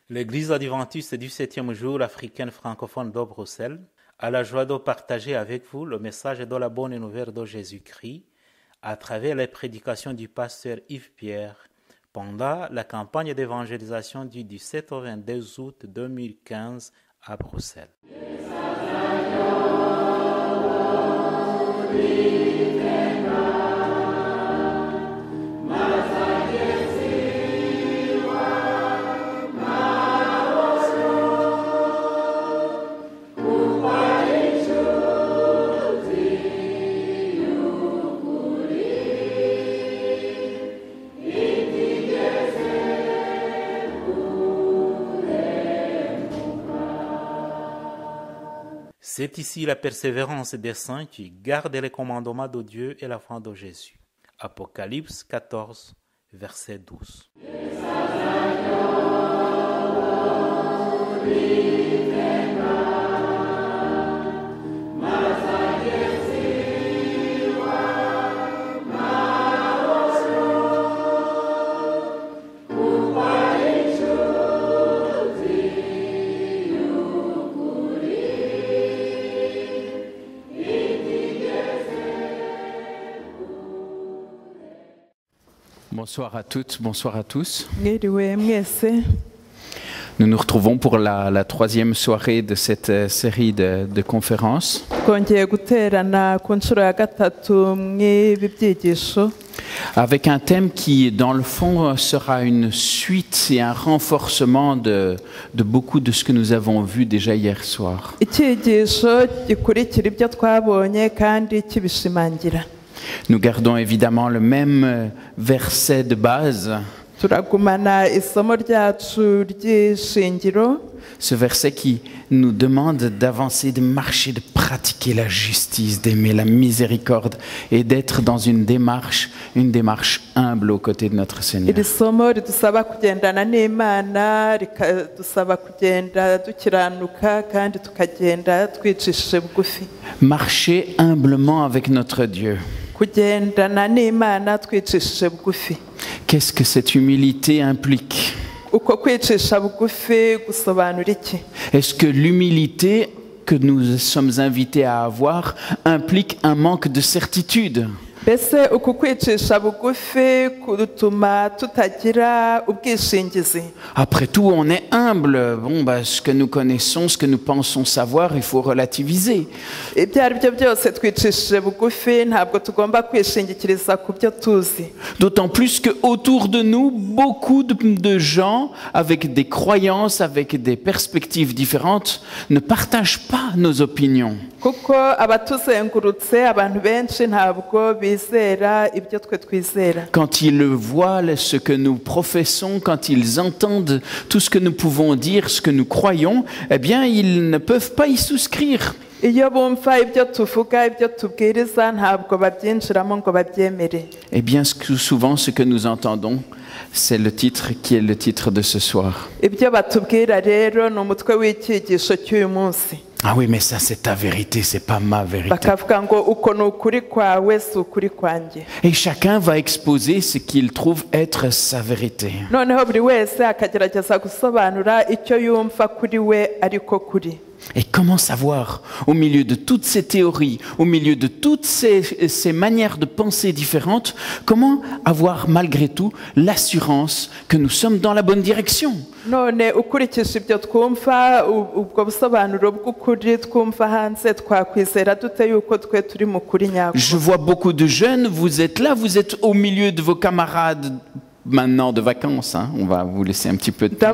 L'Église adventiste du 7e jour africaine francophone de Bruxelles a la joie de partager avec vous le message de la bonne nouvelle de Jésus-Christ à travers les prédications du pasteur Yves Pierre pendant la campagne d'évangélisation du 17 au 22 août 2015 à Bruxelles. C'est ici la persévérance des saints qui gardent les commandements de Dieu et la foi de Jésus. Apocalypse 14, verset 12. Bonsoir à toutes, bonsoir à tous. Mwiriwe mwese. Nous nous retrouvons pour la troisième soirée de cette série de conférences. Twongeye guterana ku nshuro ya gatatu mw'ibi byigisho Avec un thème qui, dans le fond, sera une suite et un renforcement de beaucoup de ce que nous avons vu déjà hier soir. icyigisho gikurikira ibyo twabonye kandi kibishimangira. Nous gardons évidemment le même verset de base. Turagumana isomo ryacu ry'ishingiro, Ce verset qui nous demande d'avancer, de marcher, de pratiquer la justice, d'aimer la miséricorde et d'être dans une démarche humble aux côtés de notre Seigneur. iri somo ridusaba kugendana n'Imana, rikadusaba kugenda dukiranuka kandi tukagenda twicishije bugufi. Marcher humblement avec notre Dieu. Kugendana n'Imana twicishije bugufi. Qu'est-ce que cette humilité implique? Uko kwicisha bugufi gusobanura iki? Est-ce que l'humilité que nous sommes invités à avoir implique un manque de certitude? Mbese uku kwicisha bugufi kudutuma tutagira ubwishingizi? Après tout, on est humble. Ce que nous connaissons, ce que nous pensons savoir, il faut relativiser. Ibyo ari byo byose twicishije bugufi, ntabwo tugomba kwishingikiriza ku byo tuzi. D'autant plus qu'autour de nous, beaucoup de gens avec des croyances, avec des perspectives différentes, ne partagent pas nos opinions. Kuko abatuzengurutse abantu benshi ntabwo bizera ibyo twe twizera. Quand ils voient ce que nous professons, quand ils entendent tout ce que nous pouvons dire, ce que nous croyons, eh bien, ils ne peuvent pas y souscrire. Iyo bumva ibyo tuvuga, ibyo tubwiriza, ntabwo babyinjiramo ngo babyemere. Eh bien, souvent, ce que nous entendons, c'est le titre qui est le titre de ce soir. Ibyo batubwira rero ni umutwe w'icyigisho cy'uyu munsi. Ah oui, mais ça c'est ta vérité, c'est pas ma vérité. Bakavuga ngo uko ni ukuri kwawe si ukuri kwanjye. Et chacun va exposer ce qu'il trouve être sa vérité. Noneho buri wese akagerageza gusobanura icyo yumva kuri we ariko kuri. Et comment savoir, au milieu de toutes ces théories, au milieu de toutes ces manières de penser différentes, comment avoir malgré tout l'assurance que nous sommes dans la bonne direction? None ukurikije ibyo twumva, ubwo busobanuro bw'ukuri twumva hanze, twakwizera dute yuko twe turi mu kuri nyako? Je vois beaucoup de jeunes, vous êtes là, vous êtes au milieu de vos camarades maintenant de vacances, hein. On va vous laisser un petit peu de temps.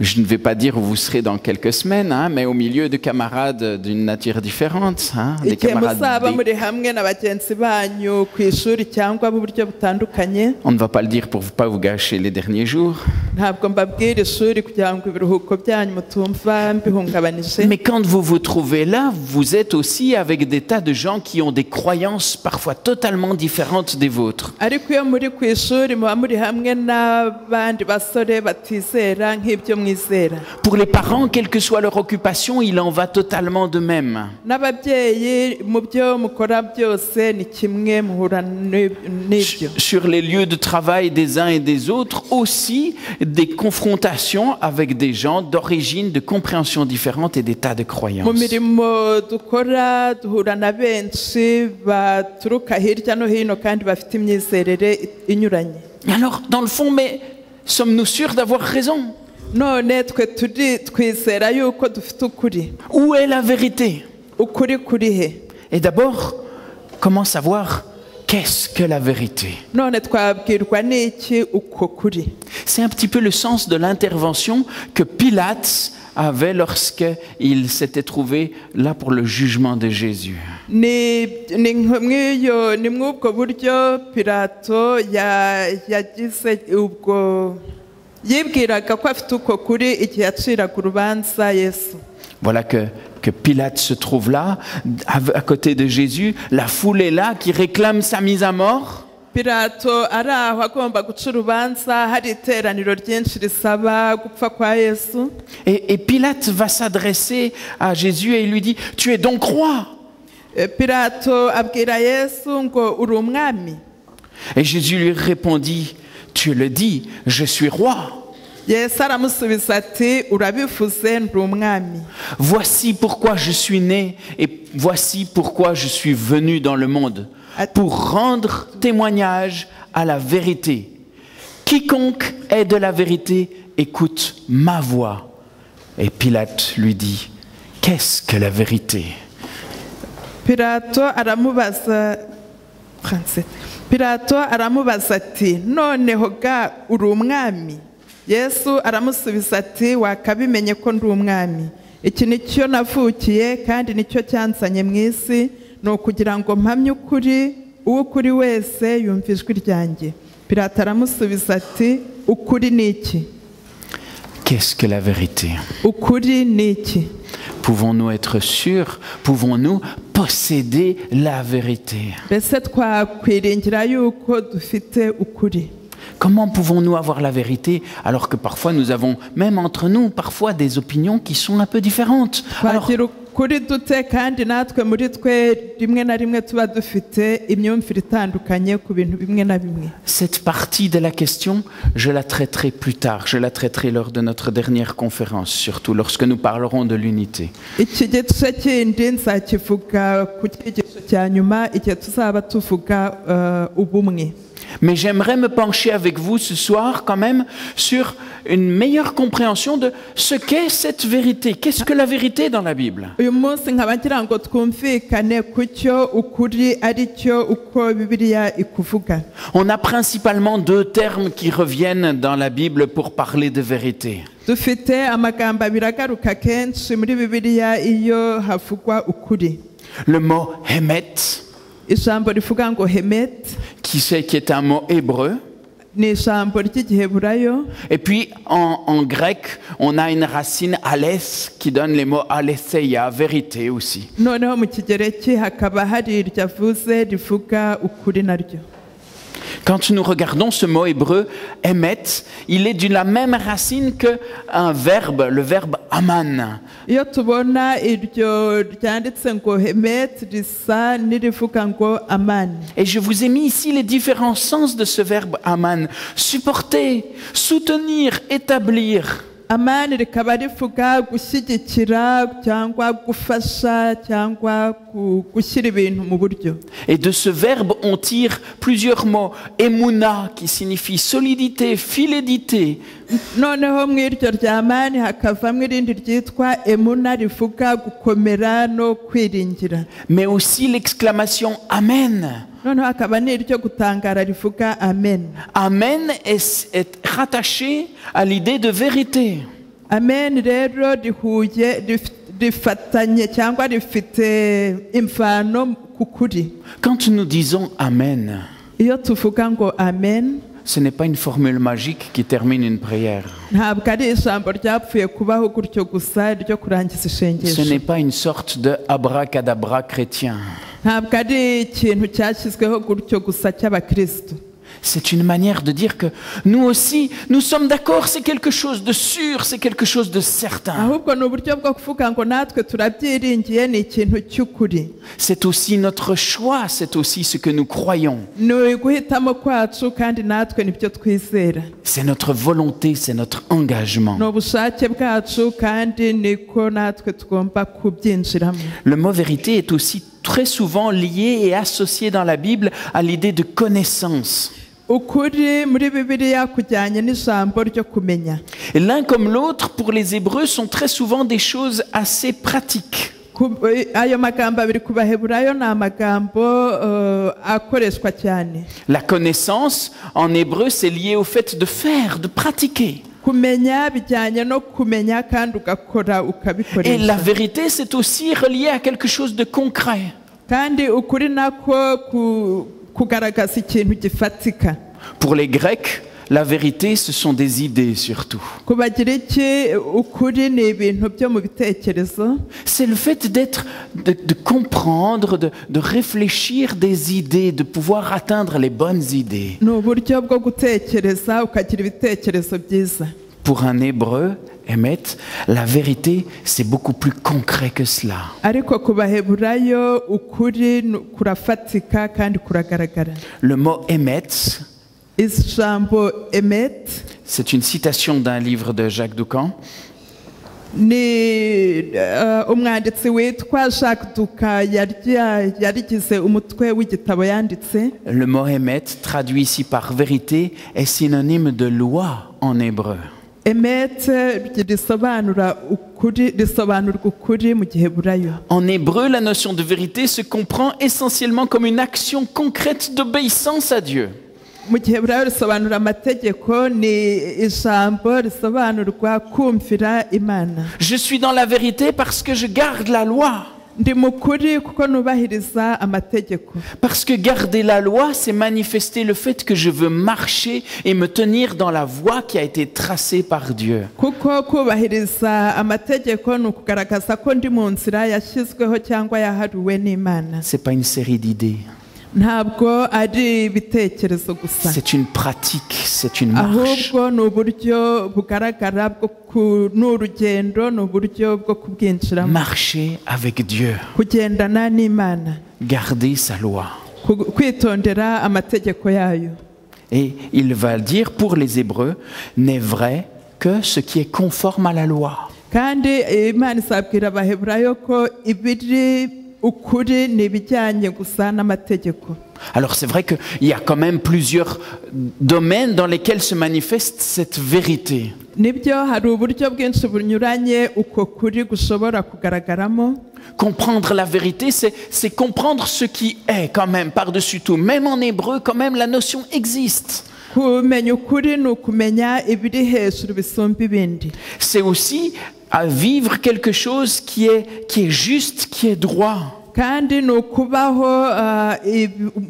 Je ne vais pas dire où vous serez dans quelques semaines, hein, mais au milieu de camarades d'une nature différente, hein, des camarades. On ne va pas le dire pour ne pas vous gâcher les derniers jours. ntabwo mbabwira ishuri kugira ngo ibiruhuko byanyu mutumva mbihungabanije. Mais quand vous vous trouvez là, vous êtes aussi avec des tas de gens qui ont des croyances parfois totalement différentes des vôtres. ariko iyo muri ku ishuri muba muri hamwe n'abandi basore batizera nk'ibyo mwizera. Pour les parents, quelle que soit leur occupation, il en va totalement de même. n'ababyeyi mu byo mukora byose ni kimwe muhura n'ibyo. Sur les lieux de travail des uns et des autres, aussi des confrontations avec des gens d'origine, de compréhension différentes et des tas de mu croyances. mirimo dukora duhura na benshi baturuka hirya no hino kandi bafite imyizerere inyuranye. Alors, dans le fond, mais sommes-nous sûrs d'avoir raison? none twizera yuko dufite ukuri. Où est la vérité? ukuri kuri he? Et d'abord, comment savoir qu'est-ce que la vérité? none twabwirwa n'iki uko kuri? C'est un petit peu le sens de l'intervention que Pilate avait lorsqu'il s'était trouvé là pour le jugement de Jésus. ni mw'ubwo buryo Pilato yagize ubwo yibwiraga ko afite uko kuri igihe yaciraga urubanza Yesu. Voilà que Pilate se trouve là, à côté de Jésus. La foule est là qui réclame sa mise à mort. Pilato ari aho agomba guca urubanza, hari iteraniro ryinshi risaba gupfa kwa Yesu. Et Pilate va s'adresser à Jésus et il lui dit, « Tu es donc roi ?» Pilato abwira Yesu ngo uri umwami. Et Jésus lui répondit, « Tu le dis, je suis roi. Yesu aramusubiza ati urabivuze ndi umwami. Voici pourquoi je suis né et voici pourquoi je suis venu dans le monde, pour rendre témoignage à la vérité. Quiconque est de la vérité écoute ma voix. » Et Pilate lui dit, « Qu'est-ce que la vérité ?» Pilato aramubaza ati noneho ga uri umwami? Yesu aramusubiza ati wakabimenye ko ndi umwami. Iki nicyo navukiye kandi nicyo cyanzanye mu isi, ni ukugira ngo mpamye ukuri, uwo ukuri wese yumva ijwi ryanjye. Pilato aramusubiza ati ukuri ni iki? Qu'est-ce que la vérité? Ukuri ni iki? Pouvons-nous être sûrs? Pouvons-nous posséder la vérité? Mbese twakwiringira yuko dufite ukuri? Comment pouvons-nous avoir la vérité alors que parfois nous avons, même entre nous, parfois des opinions qui sont un peu différentes? Alors, kuri dute kandi natwe muri twe rimwe na rimwe tuba dufite imyumvire itandukanye ku bintu bimwe na bimwe. cette partie de la question, je la traiterai plus tard. Je la traiterai lors de notre dernière conférence, surtout lorsque nous parlerons de l'unité. Iki gice kindi nzakivuga ku cyigisho cya nyuma igihe tuzaba tuvuga ubumwe. Mais j'aimerais me pencher avec vous ce soir quand même sur une meilleure compréhension de ce qu'est cette vérité. Qu'est-ce que la vérité dans la Bible? Uyu munsi nkaba ngira ngo twumvikane ku cyo ukuri ari cyo uko Bibiliya ikuvuga. On a principalement deux termes qui reviennent dans la Bible pour parler de vérité. Dufite amagambo abiri agaruka kenshi muri Bibiliya iyo havugwa ukuri. Le mot Hemet, Ijambo rivuga ngo Hemet, qui est un mot hébreu. ni ijambo ry'igiheburayo. Et puis en grec, on a une racine alès qui donne les mots aletheia, vérité aussi. Noneho mu kigereki hakaba hari iryavuze rivuga ukuri naryo. Quand nous regardons ce mot hébreu, emet, il est de la même racine qu'un verbe, le verbe aman. Iyo tubona iryo ryanditse ngo Hemet risa n'irivuga ngo Aman. Et je vous ai mis ici les différents sens de ce verbe aman. Supporter, soutenir, établir. Aman rikaba rivuga gushyigikira cyangwa gufasha cyangwa gushyira ibintu mu buryo. Et de ce verbe, on tire plusieurs mots. Emuna, qui signifie solidité, fidélité. Noneho mu iryo rya Amani hakavamo irindi ryitwa Emuna rivuga gukomera no kwiringira. Mais aussi l'exclamation Amen. Noneho hakaba n'iryo gutangara rivuga Amen. Amen est rattaché à l'idée de vérité. Amen rero rihuye rifatanye cyangwa rifite imvano ku kuri. Quand nous disons Amen, Iyo tuvuga ngo Amen, ce n'est pas une formule magique qui termine une prière. ntabwo ari ijambo ryapfuye kubaho gutyo gusa ryo kurangiza Ce isengesho n'est pas une sorte de abracadabra chrétien. ntabwo ari ikintu cyashyizweho gutyo gusa cy'abakristo. C'est une manière de dire que nous aussi, nous sommes d'accord, c'est quelque chose de sûr, c'est quelque chose de certain. ahubwo ni uburyo bwo kuvuga ngo natwe turabyiringiye, ni ikintu cy'ukuri, C'est aussi notre choix, c'est aussi ce que nous croyons. ni uguhitamo kwacu kandi natwe nibyo twizera, C'est notre volonté, c'est notre engagement. ni ubushake bwacu kandi niko natwe tugomba kubyinjiramo. Le mot vérité est aussi très souvent lié et associé dans la Bible à l'idée de connaissance. ukuri muri bibiliya kujyanye n'ijambo ryo kumenya. Et l'un comme l'autre, pour les Hébreux, sont très souvent des choses assez pratiques. Ayo magambo abiri ku baheburayo ni amagambo akoreshwa cyane. La connaissance, en hébreu, c'est lié au fait de faire, de pratiquer. kumenya bijyanye no kumenya kandi ugakora Et la ukabikoresha, vérité, c'est aussi relié à quelque chose de concret. kandi ukuri nako kugaragaza ikintu gifatika. Pour les Grecs, la vérité, ce sont des idées surtout. Ku bagiriki ukuri ni ibintu byo mu bitekerezo, C'est le fait de comprendre, de réfléchir des idées, de pouvoir atteindre les bonnes idées. ni uburyo bwo gutekereza ukagira ibitekerezo byiza. Pour un Hébreu, Emet, la vérité, c'est beaucoup plus concret que cela. Ariko ku baheburayo ukuri kurafatika kandi kuragaragara. Le mot Emet, Ijambo emet c'est une citation d'un livre de Jacques Doucan. ni umwanditsi witwa Jacques Duka yarigize umutwe w'igitabo yanditse. Le mot Emet, traduit ici par vérité, est synonyme de loi en hébreu. Emet risobanurwa ukuri mu giheburayo. En hébreu, la notion de vérité se comprend essentiellement comme une action concrète d'obéissance à Dieu. Mu giheburayo risobanura amategeko, ni ijambo risobanurwa kumvira Imana. Je suis dans la vérité parce que je garde la loi. Ndi mukuri kuko nubahiriza amategeko. Parce que garder la loi, c'est manifester le fait que je veux marcher et me tenir dans la voie qui a été tracée par Dieu. Kuko kubahiriza amategeko ni ukugaragaza ko ndi mu nzira yashyizweho cyangwa yahariwe n'Imana. C'est pas une série d'idées. Ntabwo ari ibitekerezo gusa, C'est une pratique, c'est une marche. ahubwo ni uburyo bugaragara ni urugendo, ni uburyo bwo kubwinjiramo, Marcher avec Dieu, kugendana n'Imana, garder sa loi. kwitondera amategeko yayo. Et il va dire pour les Hébreux, n'est vrai que ce qui est conforme à la loi. Kandi Imana izabwira abaheburayo ko ibiri ukuri ni ibijyanye gusa n'amategeko. Alors c'est vrai qu'il y a quand même plusieurs domaines dans lesquels se manifeste cette vérité. Nibyo hari uburyo bwinshi bunyuranye uko kuri gushobora kugaragaramo. Comprendre la vérité, c'est comprendre ce qui est quand même par-dessus tout. Même en hébreu, quand même, la notion existe. Kumenya ukuri ni ukumenya ibiri hejuru bisumba ibindi. C'est aussi à vivre quelque chose qui est juste, qui est droit. Kandi ni ukubaho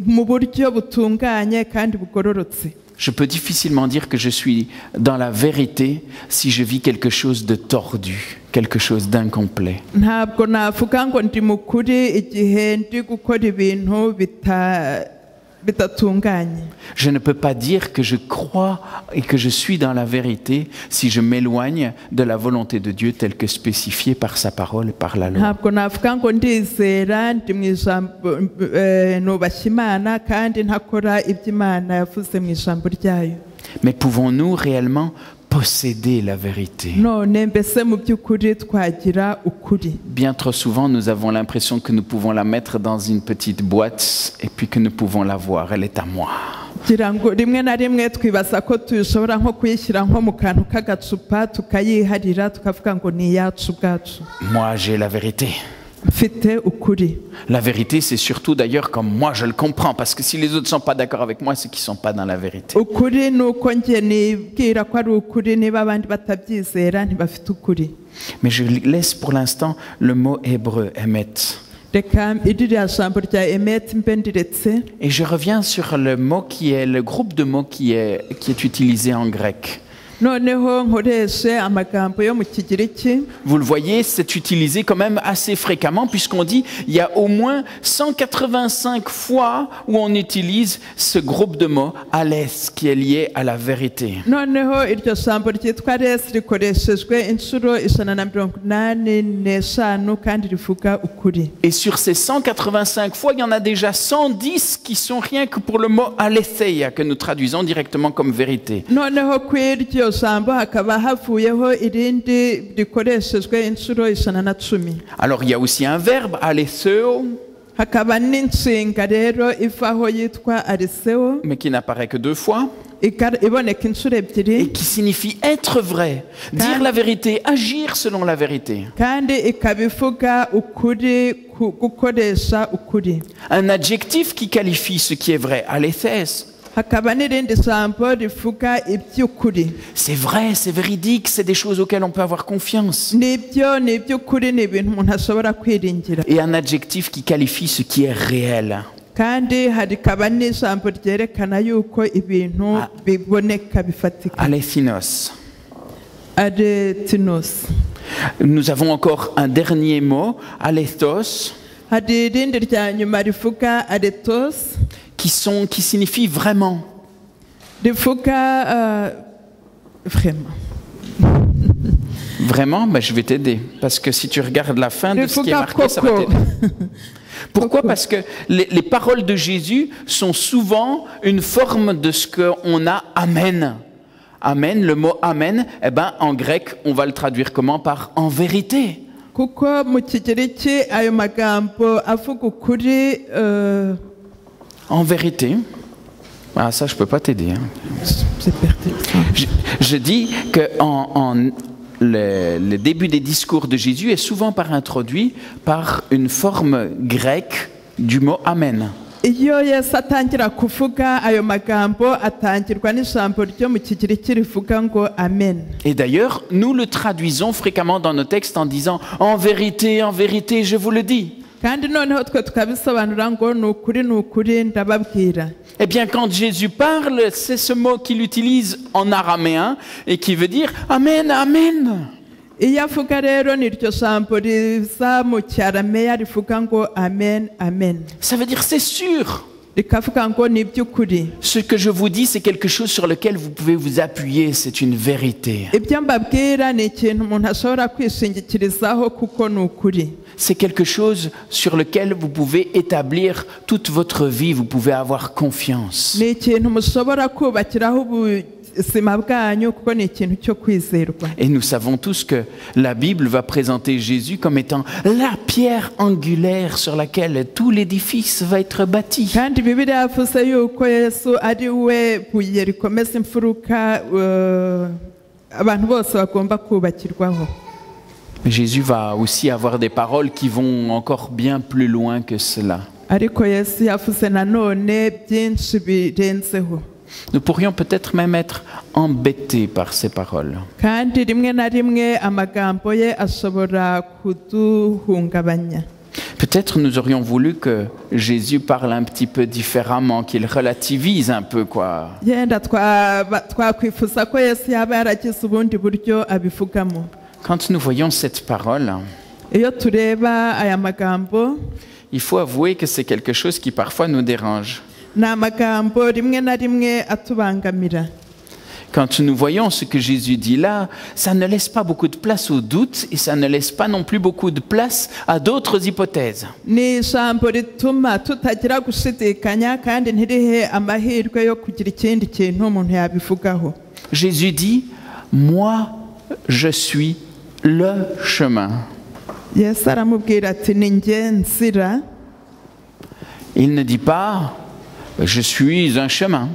mu buryo butunganye kandi bugororotse. Je peux difficilement dire que je suis dans la vérité si je vis quelque chose de tordu, quelque chose d'incomplet. Ntabwo navuga ngo ndi mu kuri igihe ndi gukora ibintu bitatunganye. Je ne peux pas dire que je crois et que je suis dans la vérité si je m'éloigne de la volonté de Dieu telle que spécifiée par sa parole et par la loi. Ntabwo navuga ngo ndizera ndi mu ijambo nubashye Imana kandi ntakora ibyo Imana yavuze mu ijambo ryayo. Mais pouvons-nous réellement posséder la vérité? None mbese mu by'ukuri twagira ukuri? Bien trop souvent, nous avons l'impression que nous pouvons la mettre dans une petite boîte et puis que nous pouvons la voir. Elle est à moi. Kugira ngo rimwe na rimwe twibaza ko dushobora nko kuyishyira nko mu kantu k'agacupa tukayiharira tukavuga ngo ni iyacu ubwacu. Moi, j'ai la vérité. Mfite ukuri. La vérité, c'est surtout d'ailleurs comme moi je le comprends, parce que si les autres ne sont pas d'accord avec moi, c'est qu'ils ne sont pas dans la vérité. Ukuri ni uko njye nibwira ko ari ukuri, niba abandi batabyizera ntibafite ukuri. Mais je laisse pour l'instant le mot hébreu, emet. reka iririya jambo rya Emeti mbe ndiretse. Et je reviens sur le mot qui est le groupe de mots qui est utilisé en grec. Noneho nkoreshe amagambo yo mu Kigiriki. Vous le voyez, c'est utilisé quand même assez fréquemment puisqu'on dit il y a au moins 185 fois où on utilise ce groupe de mots alès qui est lié à la vérité. Noneho iryo jambo ryitwa res rikoreshejwe inshuro 185 kandi rivuga ukuri. Et sur ces 185 fois, il y en a déjà 110 qui sont rien que pour le mot aletheia que nous traduisons directement comme vérité. Noneho kw'iryo jambo hakaba havuyeho irindi rikoreshejwe inshuro 110. Alors il y a aussi un verbe aletheo, Hakaba n'inshinga rero ivaho yitwa ariseo mais qui n'apparaît que 2 fois iboneka inshuro et ebyiri qui signifie être vrai, dire la vérité, agir selon la vérité. kandi ikaba ivuga ukuri gukoresha ukuri. Un adjectif qui qualifie ce qui est vrai, alethès. Hakaba n'irindi jambo rivuga iby'ukuri. C'est vrai, c'est véridique, c'est des choses auxquelles on peut avoir confiance. Nibyo ni iby'ukuri, ni ibintu umuntu ashobora kwiringira. Et un adjectif qui qualifie ce qui est réel. Kandi harikaba n'ijambo ryerekana yuko ibintu biboneka bifatika. Alethinos. Aretinos. Nous avons encore un dernier mot, alethos, Hari irindi rya nyuma rivuga aretos qui signifie vraiment. rivuga vraiment. Vraiment, ben, je vais t'aider. Parce que si tu regardes la fin de ce qui est marqué, ça va Koko. t'aider. Pourquoi? Parce que les paroles de Jésus sont souvent une forme de ce qu'on a amen. Amen, le mot amen, eh ben, en grec, on va le traduire comment? Par en vérité. Kuko mu Kigiriki ayo magambo avuga ukuri En vérité. Ah, ça, je peux pas t'aider. Hein. c'est pertinent. Je dis que le début des discours de Jésus est souvent introduit par une forme grecque du mot amen. Iyo Yesu atangira kuvuga ayo magambo atangirwa n'ijambo ryo mu Kigiriki rivuga ngo amen. Et d'ailleurs, nous le traduisons fréquemment dans nos textes en disant « En vérité, je vous le dis ». Kandi noneho twe tukabisobanura ngo ni ukuri ndababwira. Eh bien, quand Jésus parle, c'est ce mot qu'il utilise en araméen et qui veut dire « Amen, Amen ». Iyo avuga rero ni iryo jambo riza mu cyarameya rivuga ngo amen amen. Ça veut dire « C'est sûr ». Rikavuga ngo ni iby'ukuri. Ce que je vous dis, c'est quelque chose sur lequel vous pouvez vous appuyer, c'est une vérité. Ibyo mbabwira ni ikintu umuntu ashobora kwishingikirizaho kuko ni ukuri. C'est quelque chose sur lequel vous pouvez établir toute votre vie, vous pouvez avoir confiance. Ni ikintu mushobora kubakiraho ubuzima bwanyu kuko ni ikintu cyo kwizerwa. Et nous savons tous que la Bible va présenter Jésus comme étant la pierre angulaire sur laquelle tout l'édifice va être bâti. Kandi Bibiliya yavuze yuko Yesu ari we buye rikomeza imfuruka abantu bose bagomba kubakirwaho. Mais Jésus va aussi avoir des paroles qui vont encore bien plus loin que cela. Ariko Yesu yavuze nanone byinshi birenzeho. Nous pourrions peut-être même être embêtés par ces paroles. Kandi rimwe na rimwe amagambo ye ashobora kuduhungabanya. Peut-être nous aurions voulu que Jésus parle un petit peu différemment, qu'il relativise un peu, quoi. Yenda twakwifuza ko Yesu yaba yaragize ubundi buryo abivugamo. Quand nous voyons cette parole, Iyo tureba aya magambo, il faut avouer que c'est quelque chose qui parfois nous dérange. ni amagambo rimwe na rimwe atubangamira. Quand nous voyons ce que Jésus dit là, ça ne laisse pas beaucoup de place au doute et ça ne laisse pas non plus beaucoup de place à d'autres hypothèses. Ni ijambo rituma tutagira gushidikanya kandi ntirihe amahirwe yo kugira ikindi kintu umuntu yabivugaho. Jésus dit, moi, je suis le chemin. Yesu aramubwira ati ni njye nzira. Il ne dit pas, je suis un chemin.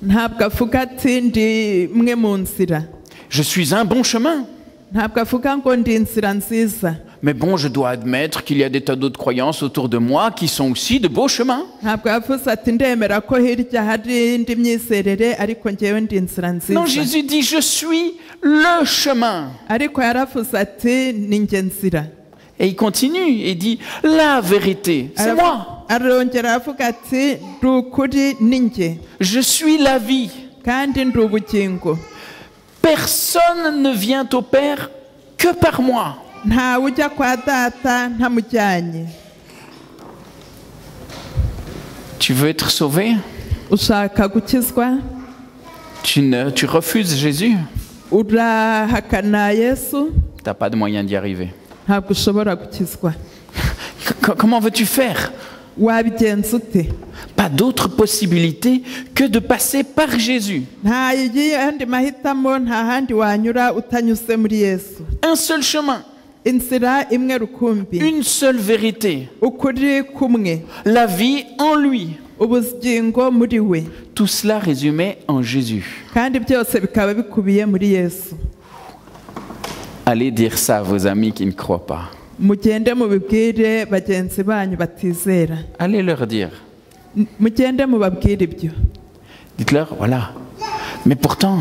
Ntabwo avuga ati ndi mwe mu nzira. Je suis un bon chemin. Ntabwo avuga ngo ndi inzira nziza. Mais bon, je dois admettre qu'il y a des tas d'autres croyances autour de moi qui sont aussi de beaux chemins. Ntabwo yavuze ati ndemera ko hirya hari indi myizerere ariko njyewe ndi inzira nziza. Non, Jésus dit, je suis le chemin. Ariko yaravuze ati ni njye nzira. Et il continue et dit, la vérité, c'est moi. arongera avuga ati ndi ukuri ni njye Je suis la vie. kandi ndi ubugingo. Personne ne vient au Père que par moi. Ntawe ujya kwa data ntamujyanye. Tu veux être sauvé? Ushaka gukizwa? Tu refuses Jésus? Urahakana Yesu? Tu n'as pas de moyen d'y arriver. Ntabwo ushobora gukizwa. Comment veux-tu faire? Wabigenza ute? Pas d'autre possibilité que de passer par Jésus. Nta yandi mahitamo, nta handi wanyura utanyuze muri Yesu. Un seul chemin. Inzira imwe rukumbi. Une seule vérité. Ukuri kumwe. La vie en lui. Ubugingo muri we. Tout cela résumé en Jésus. Kandi byose bikaba bikubiye muri Yesu. Allez dire ça à vos amis qui ne croient pas. Mugende mubibwire bagenzi banyu batizera. Allez leur dire. Mugende mubabwire ibyo. Dites-leur, voilà. Mais pourtant,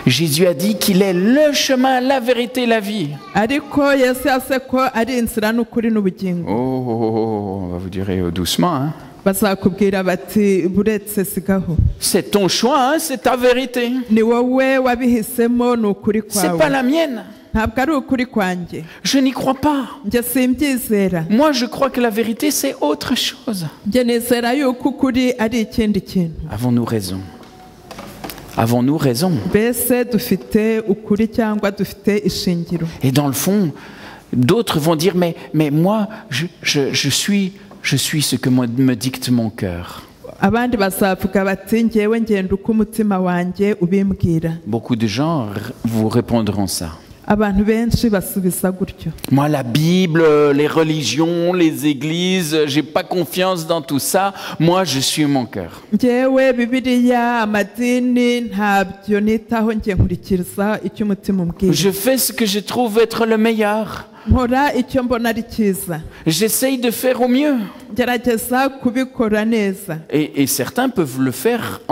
Jésus a dit qu'il est le chemin, la vérité, la vie. Ariko Yesu yavuze ko ari inzira n'ukuri n'ubugingo. On va vous dire doucement. Hein. Bazakubwira bati buretse sigaho. C'est ton choix, hein, c'est ta vérité. Ni wowe wabihisemo n'ukuri kwawe. C'est pas la mienne. Ntabwo ari ukuri kwanjye. Je n'y crois pas. Njye simbyizera. Moi, je crois que la vérité, c'est autre chose. Njye nizera yuko ukuri ari ikindi kintu. Avons-nous raison? Avons-nous raison? Mbese dufite ukuri cyangwa dufite ishingiro? Et dans le fond, d'autres vont dire, mais moi, je suis ce que me dicte mon cœur. Abandi bazavuga bati njyewe ngenda uko umutima wanjye ubimbwira. Beaucoup de gens vous répondront ça. Abantu benshi basubiza gutyo. Moi, la Bible, les religions, les églises, j'ai pas confiance dans tout ça. Moi, je suis mon cœur. Njyewe Bibiliya, amadini ntabyo nitaho, njye nkurikiriza icyo umutima umbwira. Je fais ce que je trouve être le meilleur. Nkora icyo mbona ari cyiza. J'essaye de faire au mieux. Ngerageza kubikora neza. Et certains peuvent le faire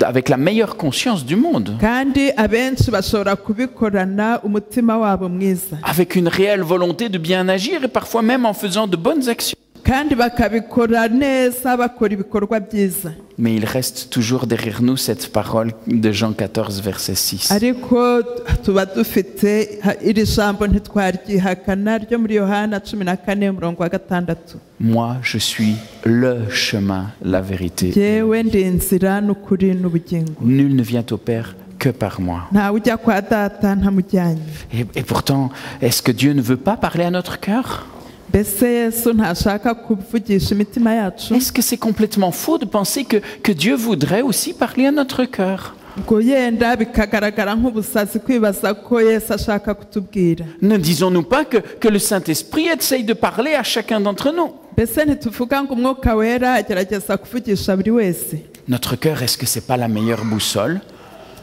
avec la meilleure conscience du monde. Kandi abenshi bashobora kubikorana umutima wabo mwiza. Avec une réelle volonté de bien agir et parfois même en faisant de bonnes actions. Kandi bakabikora neza bakora ibikorwa byiza. Mais il reste toujours derrière nous cette parole de Jean 14, verset 6. Ariko tuba dufite iri jambo ntitwaryihakana ryo muri Yohana 14:6. Moi, je suis le chemin, la vérité. Njyewe ndi inzira n'ukuri n'ubugingo. Nul ne vient au Père que par moi. Ntawe ujya kwa data ntamujyanye. Et pourtant, est-ce que Dieu ne veut pas parler à notre cœur? Mbese Yesu ntashaka kuvugisha imitima yacu? Est-ce que c'est complètement faux de penser que Dieu voudrait aussi parler à notre cœur? Ngo yenda bikagaragara nk'ubusazi kwibaza ko Yesu ashaka kutubwira. Ne disons-nous pas que le Saint-Esprit essaye de parler à chacun d'entre nous? Mbese ntituvuga ngo umwuka wera agerageza kuvugisha buri wese? Notre cœur, est-ce que c'est pas la meilleure boussole?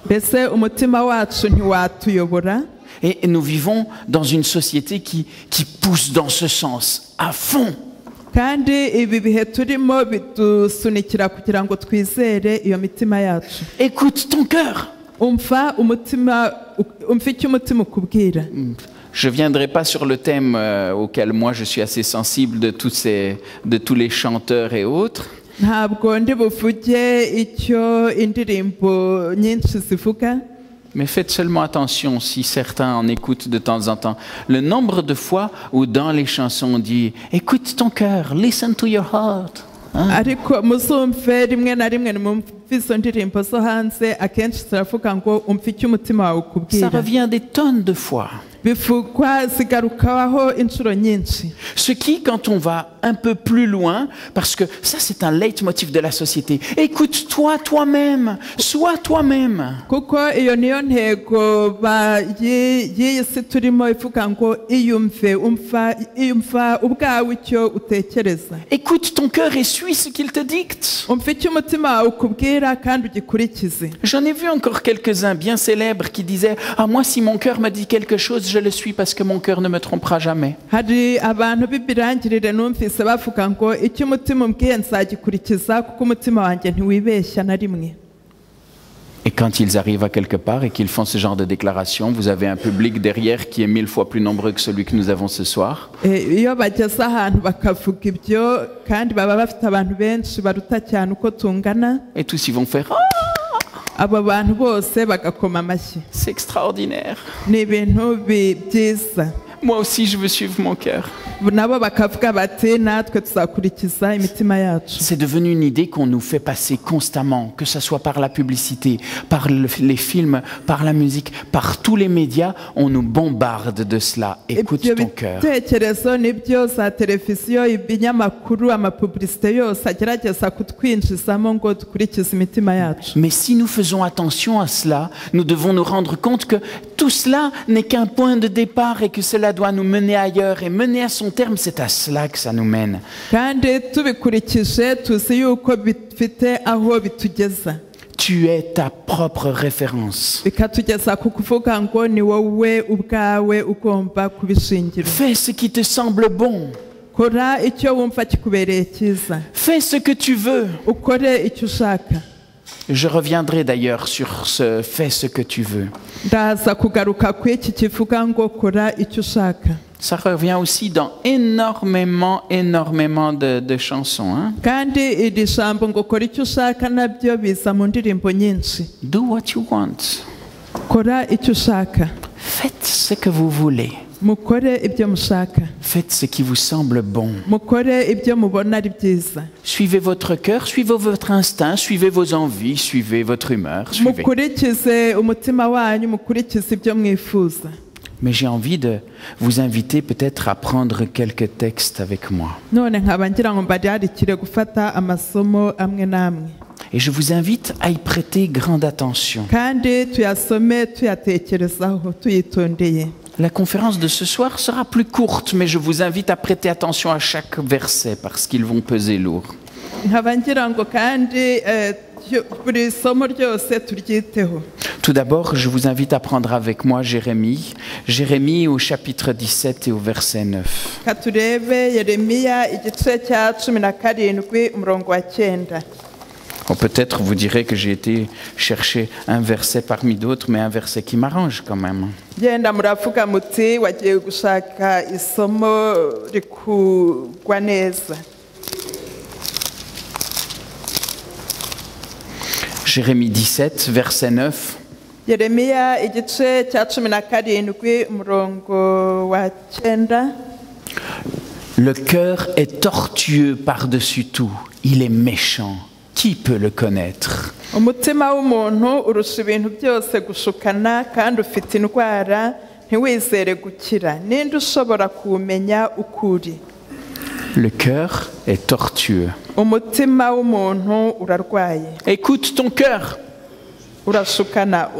Mbese umutima wacu ntiwatuyobora? Et nous vivons dans une société qui pousse dans ce sens à fond. Kandi ibi bihe turimo bidusunikira kugira ngo twizere iyo mitima yacu. Écoute ton cœur. Umva icyo umutima ukubwira. Je viendrai pas sur le thème auquel moi je suis assez sensible de tous les chanteurs et autres. Ntabwo ndi buvuge icyo indirimbo nyinshi zivuga. Mais faites seulement attention si certains en écoutent de temps en temps. Le nombre de fois où dans les chansons on dit « Écoute ton cœur, listen to your heart ». Ariko muzumve rimwe na rimwe nimumve izo ndirimbo zo hanze akenshi ziravuga ngo umve icyo umutima wawe ukubwira. Ça revient des tonnes de fois. Bivugwa zigarukaho inshuro nyinshi. Ce qui, quand on va un peu plus loin, parce que ça c'est un leitmotiv de la société, écoute-toi toi-même, sois toi-même. Kuko iyo niyo ntego y'iyi si turimo ivuga ngo iyumve umva ubwawe icyo utekereza. Écoute ton cœur et suis ce qu'il te dicte. Umva icyo umutima wawe ukubwira kandi ugikurikize. J'en ai vu encore quelques-uns bien célèbres qui disaient « Ah moi si mon cœur me dit quelque chose, je le suis parce que mon cœur ne me trompera jamais. » Hari abantu b'ibirangirire numvise bavuga ngo icyo umutima umbwiye nzagikurikiza kuko umutima wanjye ntiwibeshya na rimwe. Et quand ils arrivent à quelque part et qu'ils font ce genre de déclaration, vous avez un public derrière qui est 1000 fois plus nombreux que celui que nous avons ce soir. iyo bageze ahantu bakavuga ibyo kandi baba bafite abantu benshi baruta cyane uko tungana, Et tous ils vont faire « Ah, abo bantu bose bagakoma amashyi. c'est extraordinaire. Ni ibintu byiza. Moi aussi je veux suivre mon cœur. » nabo bakavuga bati natwe tuzakurikiza imitima yacu. C'est devenu une idée qu'on nous fait passer constamment, que ce soit par la publicité, par les films, par la musique, par tous les médias, on nous bombarde de cela. Écoute Ibyo ton cœur. bitekerezo nibyo za televiziyo, ibinyamakuru, amapublicité yose agerageza kutwinjizamo ngo dukurikize imitima yacu. Mais si nous faisons attention à cela, nous devons nous rendre compte que tout cela n'est qu'un point de départ et que cela doit nous mener ailleurs. Et mener à son terme, c'est à cela que ça nous mène. kandi tubikurikije tuzi yuko bifite aho bitugeza, Tu es ta propre référence. bikatugeza ku kuvuga ngo ni wowe ubwawe ugomba kubishingira. Fais ce qui te semble bon. Kora icyo wumva kikubereye cyiza, Fais ce que tu veux. ukore icyo ushaka. Je reviendrai d'ailleurs sur ce « fais ce que tu veux ». Ndaza kugaruka ku iki kivuga ngo kora icyo ushaka. Ça revient aussi dans énormément de chansons. Hein? kandi iri jambo ngo kora icyo ushaka nabyo biza mu ndirimbo nyinshi. Do what you want. Kora icyo ushaka, Faites ce que vous voulez. mukore ibyo mushaka, Faites ce qui vous semble bon. mukore ibyo mubona ari byiza, Suivez votre cœur, suivez votre instinct, suivez vos envies, suivez votre humeur. Suivez. mukurikize umutima wanyu, mukurikize ibyo mwifuza. Mais j'ai envie de vous inviter peut-être à prendre quelques textes avec moi. None nkaba ngira ngo mbararikire gufata amasomo amwe n'amwe, Et je vous invite à y prêter grande attention. kandi tuyasome tuyatekerezaho tuyitondeye. La conférence de ce soir sera plus courte, mais je vous invite à prêter attention à chaque verset parce qu'ils vont peser lourd. Nkaba ngira ngo kandi buri somo ryose turyiteho. Tout d'abord, je vous invite à prendre avec moi Jérémie au chapitre 17 et au verset 9. Katurebe Yeremiya igice cya 17 umurongo wa 9. Bon, peut-être vous direz que j'ai été chercher un verset parmi d'autres, mais un verset qui m'arrange quand même. Genda muravuga muti wagiye gushaka isomo rikugwa neza. Jérémie 17, verset 9. Yeremiya igice cya 17 umurongo wa 9. Le cœur est tortueux par-dessus tout, il est méchant. Qui peut le connaître? Umutima w'umuntu urusha ibintu byose gushukana kandi ufite indwara ntiwizere gukira. Ninde ushobora kuwumenya ukuri? Le cœur est tortueux. Umutima w'umuntu urarwaye. Écoute ton cœur. Urashukana.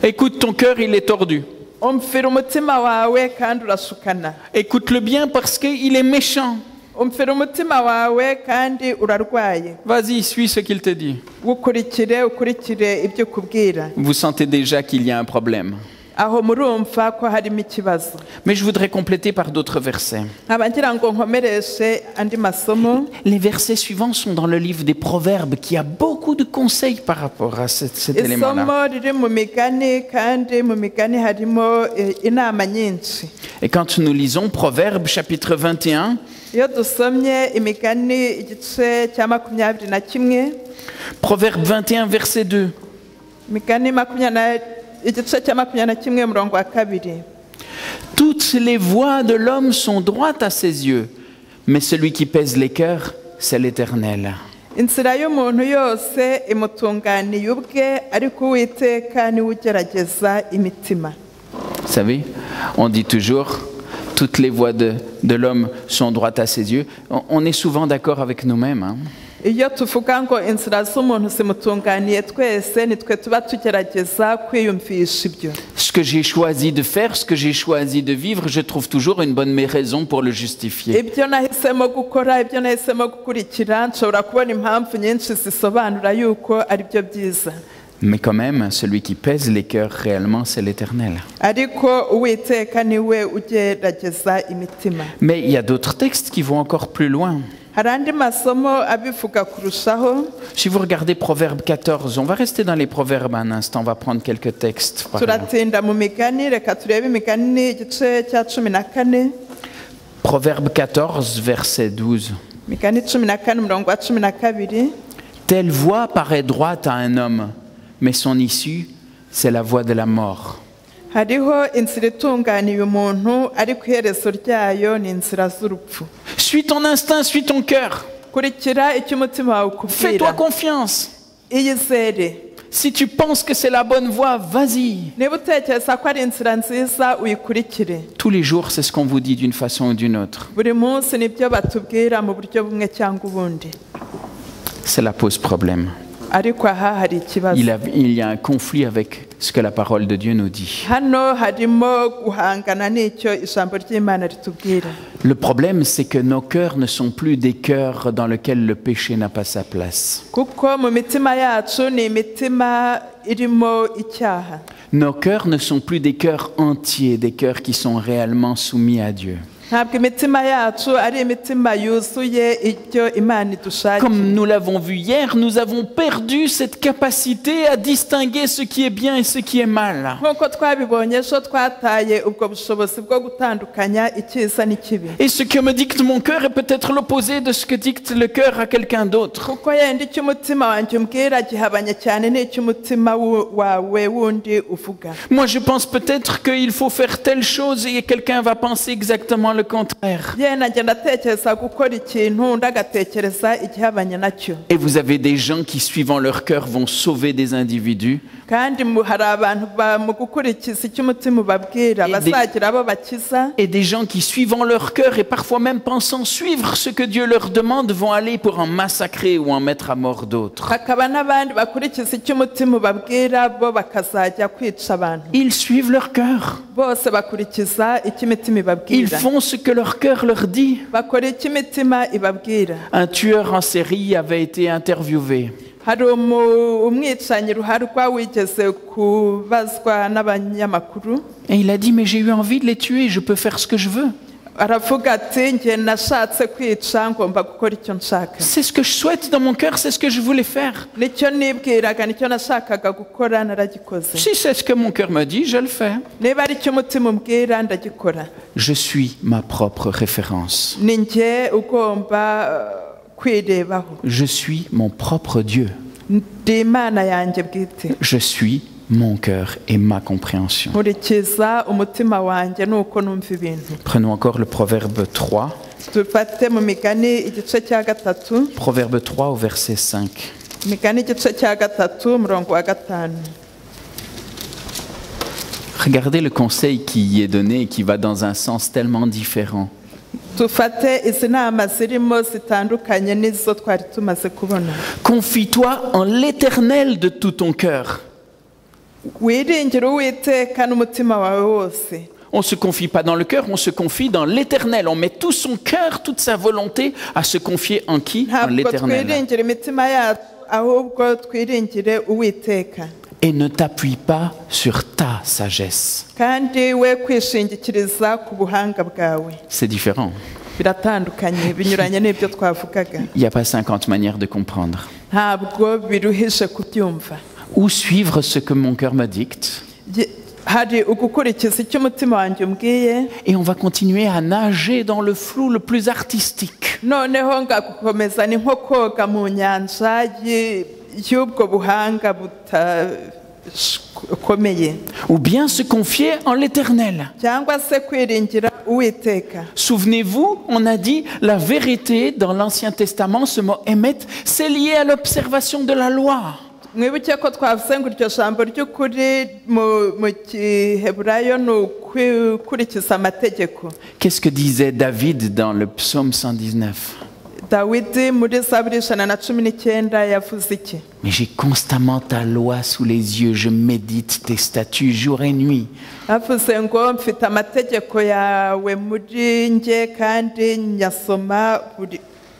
Écoute ton cœur, il est tordu. Umvira umutima wawe kandi urashukana. Écoute-le bien parce qu'il est méchant. Umvira umutima wawe kandi urarwaye. Vas-y, suis ce qu'il te dit. Ukurikire ibyo kubwira. Vous sentez déjà qu'il y a un problème. Aho murumva ko harimo ikibazo. Mais je voudrais compléter par d'autres versets. Abangira ngo nkomereshe andi masomo. Les versets suivants sont dans le livre des Proverbes qui a beaucoup de conseils par rapport à cet élément-là. Isomo riri mu migani kandi mu migani harimo inama nyinshi. Et quand nous lisons Proverbes chapitre 21, Iyo dusomye imigani igice cya 21, Proverbe 21 verset 2. imigani igice cya 21 umurongo wa 2. Toutes les voies de l'homme sont droites à ses yeux, mais celui qui pèse les cœurs, c'est l'Éternel. Inzira y'umuntu yose imutunganiye ubwe, ariko Uwiteka niwe ugerageza imitima. Vous savez, on dit toujours, toutes les voies de l'homme sont droites à ses yeux. On est souvent d'accord avec nous-mêmes. Hein? Iyo tuvuga ngo inzira z'umuntu zimutunganiye twese, nitwe tuba tugerageza kwiyumvisha ibyo. Ce que j'ai choisi de faire, ce que j'ai choisi de vivre, je trouve toujours une bonne raison pour le justifier. Ibyo nahisemo gukora, ibyo nahisemo gukurikira, nshobora kubona impamvu nyinshi zisobanura yuko ari byo byiza. Mais quand même, celui qui pèse les cœurs réellement, c'est l'Éternel. Ariko Uwiteka niwe ugerageza imitima. Mais il y a d'autres textes qui vont encore plus loin. hari andi masomo abivuga kurushaho. Si vous regardez Proverbe 14, on va rester dans les proverbes un instant, on va prendre quelques textes. par exemple. Turatinda mu migani, reka turebe imigani igice cya 14. Proverbe 14, verset 12. Imigani 14 umurongo wa 12. Telle voie paraît droite à un homme, mais son issue, c'est la voie de la mort. Hariho inzira itunganiye umuntu ariko iherezo ryayo ni inzira z'urupfu. Suis ton instinct, suis ton cœur. Kurikira icyo umutima wawe Fais-toi ukubwira, confiance. iyizere. Si tu penses que c'est la bonne voie, vas-y. Niba utekereza ko ari inzira nziza uyikurikire. Tous les jours, c'est ce qu'on vous dit d'une façon ou d'une autre. Buri munsi nibyo batubwira mu buryo bumwe cyangwa ubundi, Cela pose problème. ariko aha hari ikibazo. Il y a un conflit avec ce que la parole de Dieu nous dit. Hano harimo guhangana n'icyo ijambo ry'Imana ritubwira. Le problème, c'est que nos cœurs ne sont plus des cœurs dans lesquels le péché n'a pas sa place. Kuko mu mitima yacu ni imitima irimo icyaha. Nos cœurs ne sont plus des cœurs entiers, des cœurs qui sont réellement soumis à Dieu. Ntabwo imitima yacu ari imitima yuzuye icyo Imana idushakira. Comme nous l'avons vu hier, nous avons perdu cette capacité à distinguer ce qui est bien et ce qui est mal. Nk'uko twabibonye ejo twataye ubwo bushobozi bwo gutandukanya icyiza n'ikibi. Et ce que me dicte mon cœur est peut-être l'opposé de ce que dicte le cœur à quelqu'un d'autre. Kuko yenda icyo umutima wanjye umbwira gihabanye cyane n'icyo umutima wawe wundi uvuga. Moi, je pense peut-être qu'il faut faire telle chose et quelqu'un va penser exactement le contraire. Yenda njye ndatekereza gukora ikintu undi agatekereza igihabanye nacyo. Et vous avez des gens qui, suivant leur cœur, vont sauver des individus. Kandi hari abantu mu gukurikiza icyo umutima ubabwira bazagira abo bakiza. Et des gens qui, suivant leur cœur et parfois même pensant suivre ce que Dieu leur demande, vont aller pour en massacrer ou en mettre à mort d'autres. Hakaba n'abandi bakurikiza icyo umutima ubabwira bo bakazajya kwica abantu. Ils suivent leur cœur. Bose bakurikiza icyo imitima Ils ibabwira. font ce que leur cœur leur dit. Bakora icyo imitima ibabwira. Un tueur en série avait été interviewé. Hari umwicanyi ruharwa wigeze kubazwa n'abanyamakuru. Et il a dit, mais j'ai eu envie de les tuer, je peux faire ce que je veux. Aravuga ati njye nashatse kwica ngomba gukora icyo nshaka. C'est ce que je souhaite dans mon cœur, c'est ce que je voulais faire. Nicyo nibwiraga, nicyo nashakaga gukora, naragikoze. Si c'est ce que mon cœur me dit, je le fais. Niba ari cyo umutima umbwira ndagikora. Je suis ma propre référence. Ni njye ugomba kwirebaho. Je suis mon propre Dieu. Ndi Imana yanjye bwite. Je suis mon cœur et ma compréhension. Nkurikiza umutima wanjye nuko numva ibintu. Prenons encore le Proverbe 3. Dufate mu migani igice cya 3. Proverbe 3 au verset 5. Migani igice cya 3 umurongo wa 5. Regardez le conseil qui y est donné et qui va dans un sens tellement différent. Dufate izi nama zirimo zitandukanye n'izo twari tumaze kubona. Confie-toi en l'Éternel de tout ton cœur. Wiringire Uwiteka n'umutima wawe wose. On ne se confie pas dans le cœur, on se confie dans l'Éternel. On met tout son cœur, toute sa volonté à se confier en qui? En Ntabwo l'Éternel. twiringire imitima yacu ahubwo twiringire Uwiteka. Et ne t'appuie pas sur ta sagesse. Kandi we kwishingikiriza ku buhanga bwawe. C'est différent. Biratandukanye, binyuranye n'ibyo twavugaga. Il n'y a pas 50 manières de comprendre. Ntabwo biruhije kubyumva. Ou suivre ce que mon cœur me dicte. Hari ugukurikiza icyo umutima wanjye umbwiye. Et on va continuer à nager dans le flou le plus artistique. Noneho ngagukomeza ni nko koga mu nyanja y'ubwo buhanga butakomeye. Ou bien se confier en l'Éternel. Cyangwa se kwiringira Uwiteka. Souvenez-vous, on a dit la vérité dans l'Ancien Testament, ce mot émet, c'est lié à l'observation de la loi. Mwibuke ko twavuze ngo iryo jambo ry'ukuri mu Giheburayo ni ukurikiza amategeko. Qu'est-ce que disait David dans le psaume 119? Dawidi muri Zaburi 119 yavuze iki? Mais j'ai constamment ta loi sous les yeux, je médite tes statuts jour et nuit. Yavuze ngo mfite amategeko yawe muri nge kandi nyasoma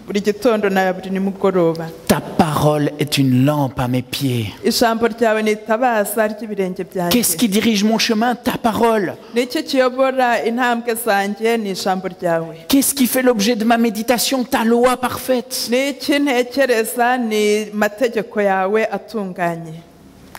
buri gitondo na buri nimugoroba. Ta parole est une lampe à mes pieds. Ijambo ryawe ni itabaza ry'ibirenge byanjye. Qu'est-ce qui dirige mon chemin? Ta parole. Nicyo kiyobora intambwe zanjye ni ijambo ryawe. Qu'est-ce qui fait l'objet de ma méditation? Ta loi parfaite. N'iki ntekereza ni mategeko yawe atunganye.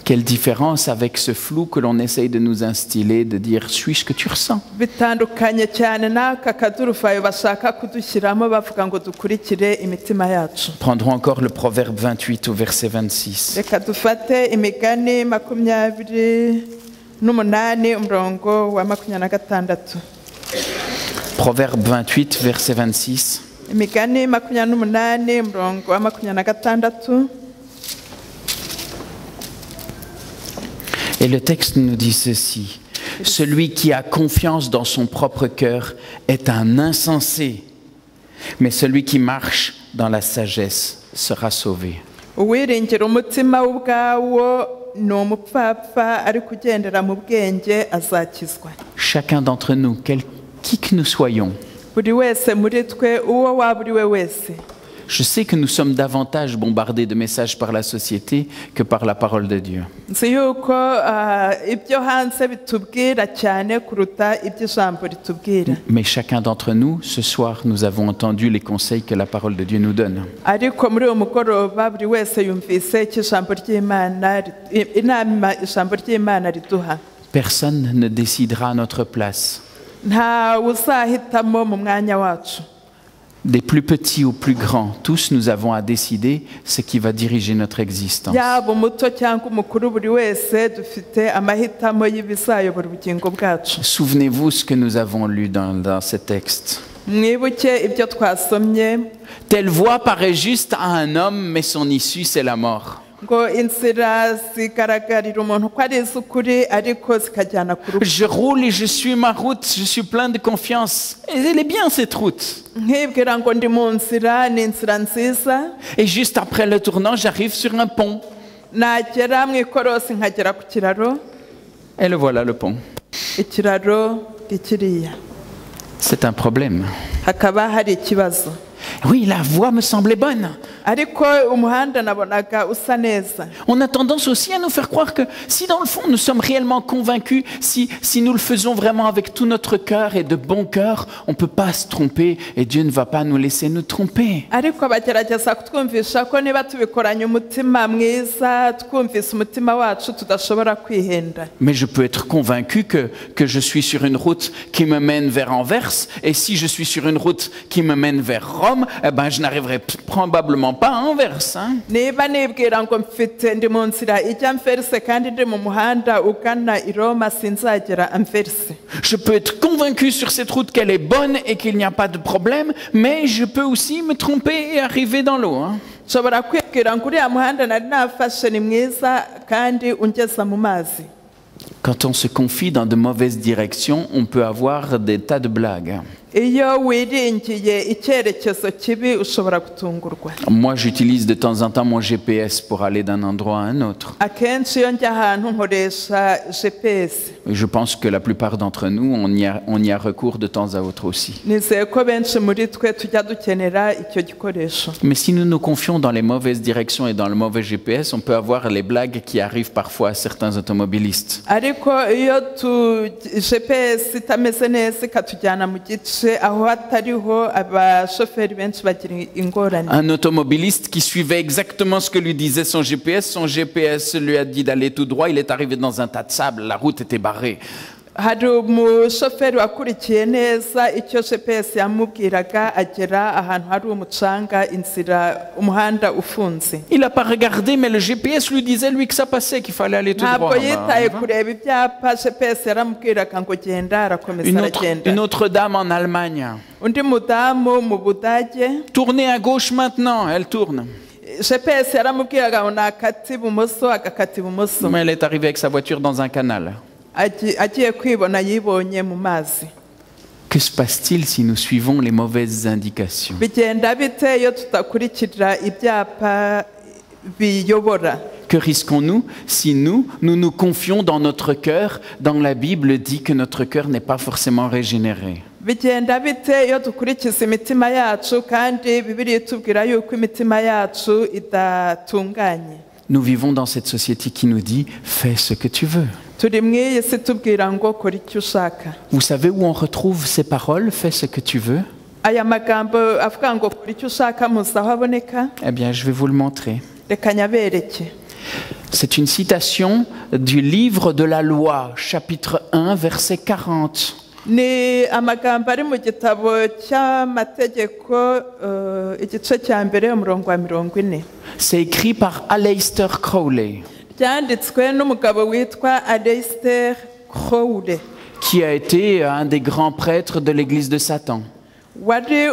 Quelle différence avec ce flou que l'on essaye de nous instiller, de dire « suis ce que tu ressens ». Bitandukanye cyane n'aka kaduruvayo bashaka kudushyiramo bavuga ngo dukurikire imitima yacu. Prendrons encore le proverbe 28 au verset 26. Reka dufate imigani 28 umurongo wa 26. Proverbe 28 verset 26. Imigani 28 umurongo wa 26. Et le texte nous dit ceci: celui qui a confiance dans son propre cœur est un insensé, mais celui qui marche dans la sagesse sera sauvé. Uwiringira umutima ubwawo ni umupfapfa ariko ugendera mu bwenge azakizwa. Chacun d'entre nous, qui que nous soyons, Buri wese muri twe uwo waba uri we wese. je sais que nous sommes davantage bombardés de messages par la société que par la parole de Dieu. Nzi yuko ibyo hanze bitubwira cyane kuruta ibyo ijambo ritubwira. Mais chacun d'entre nous, ce soir, nous avons entendu les conseils que la parole de Dieu nous donne. Ariko muri uwo mugoroba buri wese yumvise icyo ijambo ry'Imana inama ijambo ry'Imana riduha. Personne ne décidera à notre place. Nta uzahitamo mu mwanya wacu. Des plus petits aux plus grands, tous nous avons à décider ce qui va diriger notre existence. Yaba umuto cyangwa umukuru buri wese dufite amahitamo y'ibizayobora ubugingo bwacu. Souvenez-vous ce que nous avons lu dans ce texte. Mwibuke ibyo twasomye Telle voie paraît juste à un homme, mais son issue, c'est la mort. ngo inzira zigaragarira umuntu ko ari iz'ukuri ariko zikajyana ku rupfu. Je roule et je suis ma route, je suis plein de confiance. Et elle est bien cette route. Nkibwira ngo ndi mu nzira, ni inzira nziza, Et juste après le tournant, j'arrive sur un pont. nagera mu ikorosi nkagera ku kiraro, Et le voilà le pont. ikiraro gikiriya. C'est un problème. Hakaba hari ikibazo. Oui, la voie me semblait bonne. Ariko umuhanda nabonaga usa neza. On a tendance aussi à nous faire croire que si dans le fond nous sommes réellement convaincus, si nous le faisons vraiment avec tout notre cœur et de bon cœur, on ne peut pas se tromper et Dieu ne va pas nous laisser nous tromper. Ariko bagerageza kutwumvisha ko niba tubikoranye umutima mwiza, twumvise umutima wacu tudashobora kwihenda. Mais je peux être convaincu que je suis sur une route qui me mène vers Anvers, et si je suis sur une route qui me mène vers Rome, eh ben je n'arriverai probablement pas à Anvers. Hein? Niba nibwira ngo mfite ndi mu nzira ijya Anverse kandi ndi mu muhanda ugana i Roma, sinzagera Anverse. Je peux être convaincu sur cette route qu'elle est bonne et qu'il n'y a pas de problème, mais je peux aussi me tromper et arriver dans l'eau. Hein? Nshobora kwibwira ngo uriya muhanda nari nafashe ni mwiza kandi ungeza mu mazi. Quand on se confie dans de mauvaises directions, on peut avoir des tas de blagues. Iyo wiringiye icyerekezo kibi ushobora gutungurwa. Moi, j'utilise de temps en temps mon GPS pour aller d'un endroit à un autre. Akenshi iyo njya ahantu nkoresha GPS. Je pense que la plupart d'entre nous, on y a recours de temps à autre aussi. Nizeye ko benshi muri twe tujya dukenera icyo gikoresho. Mais si nous nous confions dans les mauvaises directions et dans le mauvais GPS, on peut avoir les blagues qui arrivent parfois à certains automobilistes. Ariko iyo GPS itameze neza ikatujyana mu gice aho hatariho abashoferi benshi bagira ingorane. Un automobiliste qui suivait exactement ce que lui disait son GPS lui a dit d'aller tout droit, il est arrivé dans un tas de sable, la route était barrée. Hari umushoferi wakurikiye neza icyo GPS yamubwiraga, agera ahantu hari umucanga, inzira umuhanda ufunze. Il n'a pas regardé, mais le GPS lui disait lui que ça passait, qu'il fallait aller tout droit. Ntabwo yitaye kureba ibyapa, GPS yaramubwiraga ngo genda, arakomeza aragenda. Une autre dame en Allemagne. Undi mudamu mu Budage, Tournez à gauche maintenant, elle tourne. GPS yaramubwiraga ngo nakata ibumoso, agakata ibumoso. Mais elle est arrivée avec sa voiture dans un canal. Agiye kwibona yibonye mu mazi. Que se passe-t-il si nous suivons les mauvaises indications? Bigenda bite iyo tutakurikira ibyapa biyobora? Que risquons-nous si nous confions dans notre cœur? Dans la Bible dit que notre cœur n'est pas forcément régénéré. bigenda bite iyo dukurikiza imitima yacu kandi Bibiliya itubwira yuko imitima yacu idatunganye? Nous vivons dans cette société qui nous dit « fais ce que tu veux ». turi mu iyi si tubwira ngo kora icyo ushaka. Vous savez où on retrouve ces paroles « fais ce que tu veux » Aya magambo avuga ngo kora icyo ushaka muzi aho aboneka? Eh bien, je vais vous le montrer. Reka nyabereke. C'est une citation du livre de la loi, chapitre 1, verset 40. Ni amagambo ari mu gitabo cy'amategeko igice cya mbere umurongo wa 40. C'est écrit par Aleister Crowley, Byanditswe n'umugabo witwa Aleister Crowley, qui a été un des grands prêtres de l'église de Satan. wari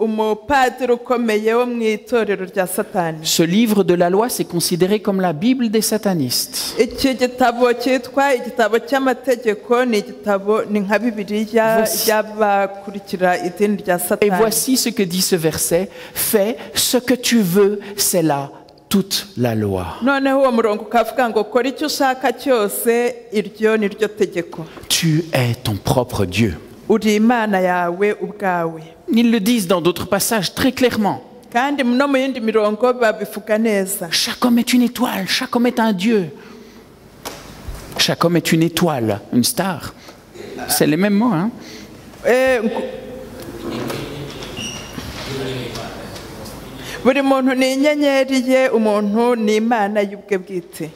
umupadiri ukomeye wo mu itorero rya Satani. Ce livre de la loi, c'est considéré comme la Bible des satanistes. Iki gitabo cyitwa igitabo cy'amategeko ni igitabo ni nka Bibiliya y'abakurikira idini rya Et Satani. voici ce que dit ce verset, fais ce que tu veux, c'est là toute la loi. Noneho uwo murongo ukavuga ngo kora icyo ushaka cyose, iryo ni ryo tegeko. Tu es ton propre Dieu. Uri Imana yawe ubwawe. Ils le disent dans d'autres passages très clairement. Kandi no mu yindi mirongo babivuga neza. Chaque homme est une étoile, chaque homme est un Dieu. Chaque homme est une étoile, une star. C'est les mêmes mots, hein? Buri muntu ni inyenyeri ye, umuntu ni Imana y'ubwe bwite.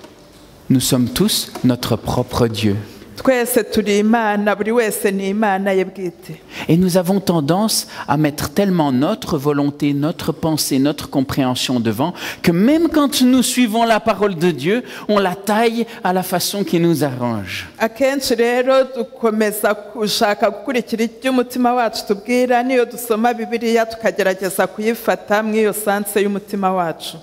Nous sommes tous notre propre Dieu. Twese turi Imana, buri wese ni Imana ye bwite. Et nous avons tendance à mettre tellement notre volonté, notre pensée, notre compréhension devant, que même quand nous suivons la parole de Dieu, on la taille à la façon qui nous arrange. Akenshi rero dukomeza gushaka gukurikira ibyo umutima wacu tubwira, niyo dusoma Bibiliya tukagerageza kuyifata mu iyo sanse y'umutima wacu.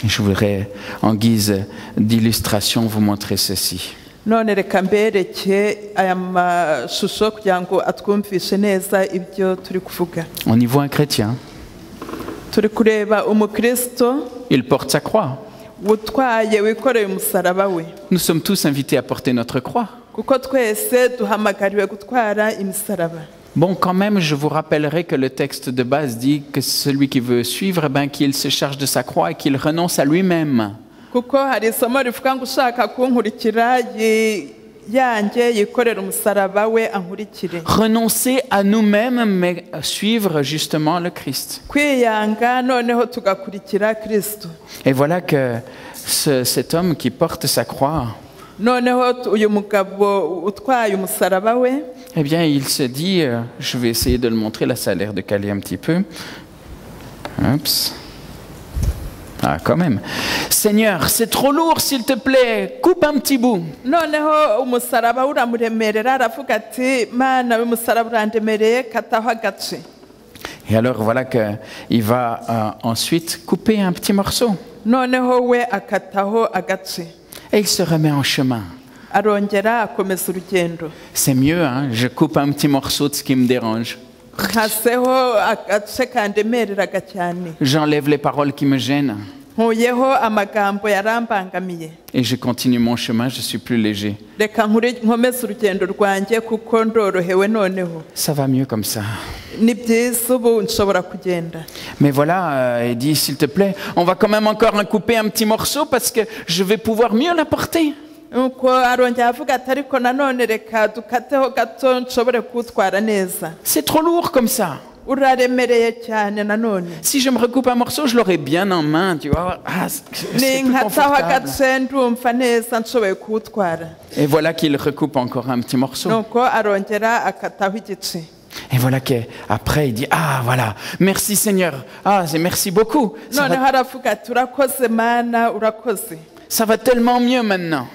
Et je voudrais, en guise d'illustration, vous montrer ceci. None reka mbereke aya mashusho kugira ngo atwumvishe neza ibyo turi kuvuga. On y voit un chrétien. Turi kureba umukristo Il porte sa croix. utwaye wikoreye umusaraba we. Nous sommes tous invités à porter notre croix. Kuko twese duhamagariwe gutwara imisaraba. Bon, quand même, je vous rappellerai que le texte de base dit que celui qui veut suivre, qu'il se charge de sa croix et qu'il renonce à lui-même. Kuko hari isomo rivuga ngo ushaka kunkurikira yanjye yikorera umusaraba we ankurikire. Renoncer à nous-mêmes, mais suivre justement le Christ. Kwiyanga noneho tugakurikira Kristo. Et voilà que cet homme qui porte sa croix, Noneho uyu mugabo utwaye umusaraba we, eh bien, il se dit, je vais essayer de le montrer, là ça a l'air de caler un petit peu. Oups. Ah, quand même. Seigneur, c'est trop lourd, s'il te plaît, coupe un petit bout. noneho umusaraba uramuremerera, aravuga ati Mana umusaraba urandemereye, kataho agace. Et alors voilà qu'il va ensuite couper un petit morceau. Noneho we akataho agace. Et il se remet en chemin. Arongera akomeza urugendo. C'est mieux, hein? Je coupe un petit morceau de ce qui me dérange. Nkaseho agace kandemereraga cyane. J'enlève les paroles qui me gênent. Nkuyeho amagambo yarambangamiye. Et je continue mon chemin, je suis plus léger. Reka nkomeze urugendo rwanjye kuko ndorohewe noneho. Ça va mieux comme ça. Ni byiza ubu nshobora kugenda. Mais voilà, il dit, s'il te plaît, on va quand même encore en couper un petit morceau parce que je vais pouvoir mieux la porter. Nuko arongera avuga ati ariko nanone reka dukateho gato nshobore kuwutwara neza. C'est trop lourd comme ça. Uraremereye cyane nanone. Si je me recoupe un morceau, je l'aurai bien en main, tu vois. Ah, c'est Ni plus nkataho confortable. agace ndumva neza nshoboye kuwutwara. Et voilà qu'il recoupe encore un petit morceau. Nuko arongera akataho igice. Et voilà qu'après, il dit, ah voilà, merci Seigneur, merci beaucoup. Noneho aravuga ati urakoze Mana urakoze. Ça va tellement mieux maintenant.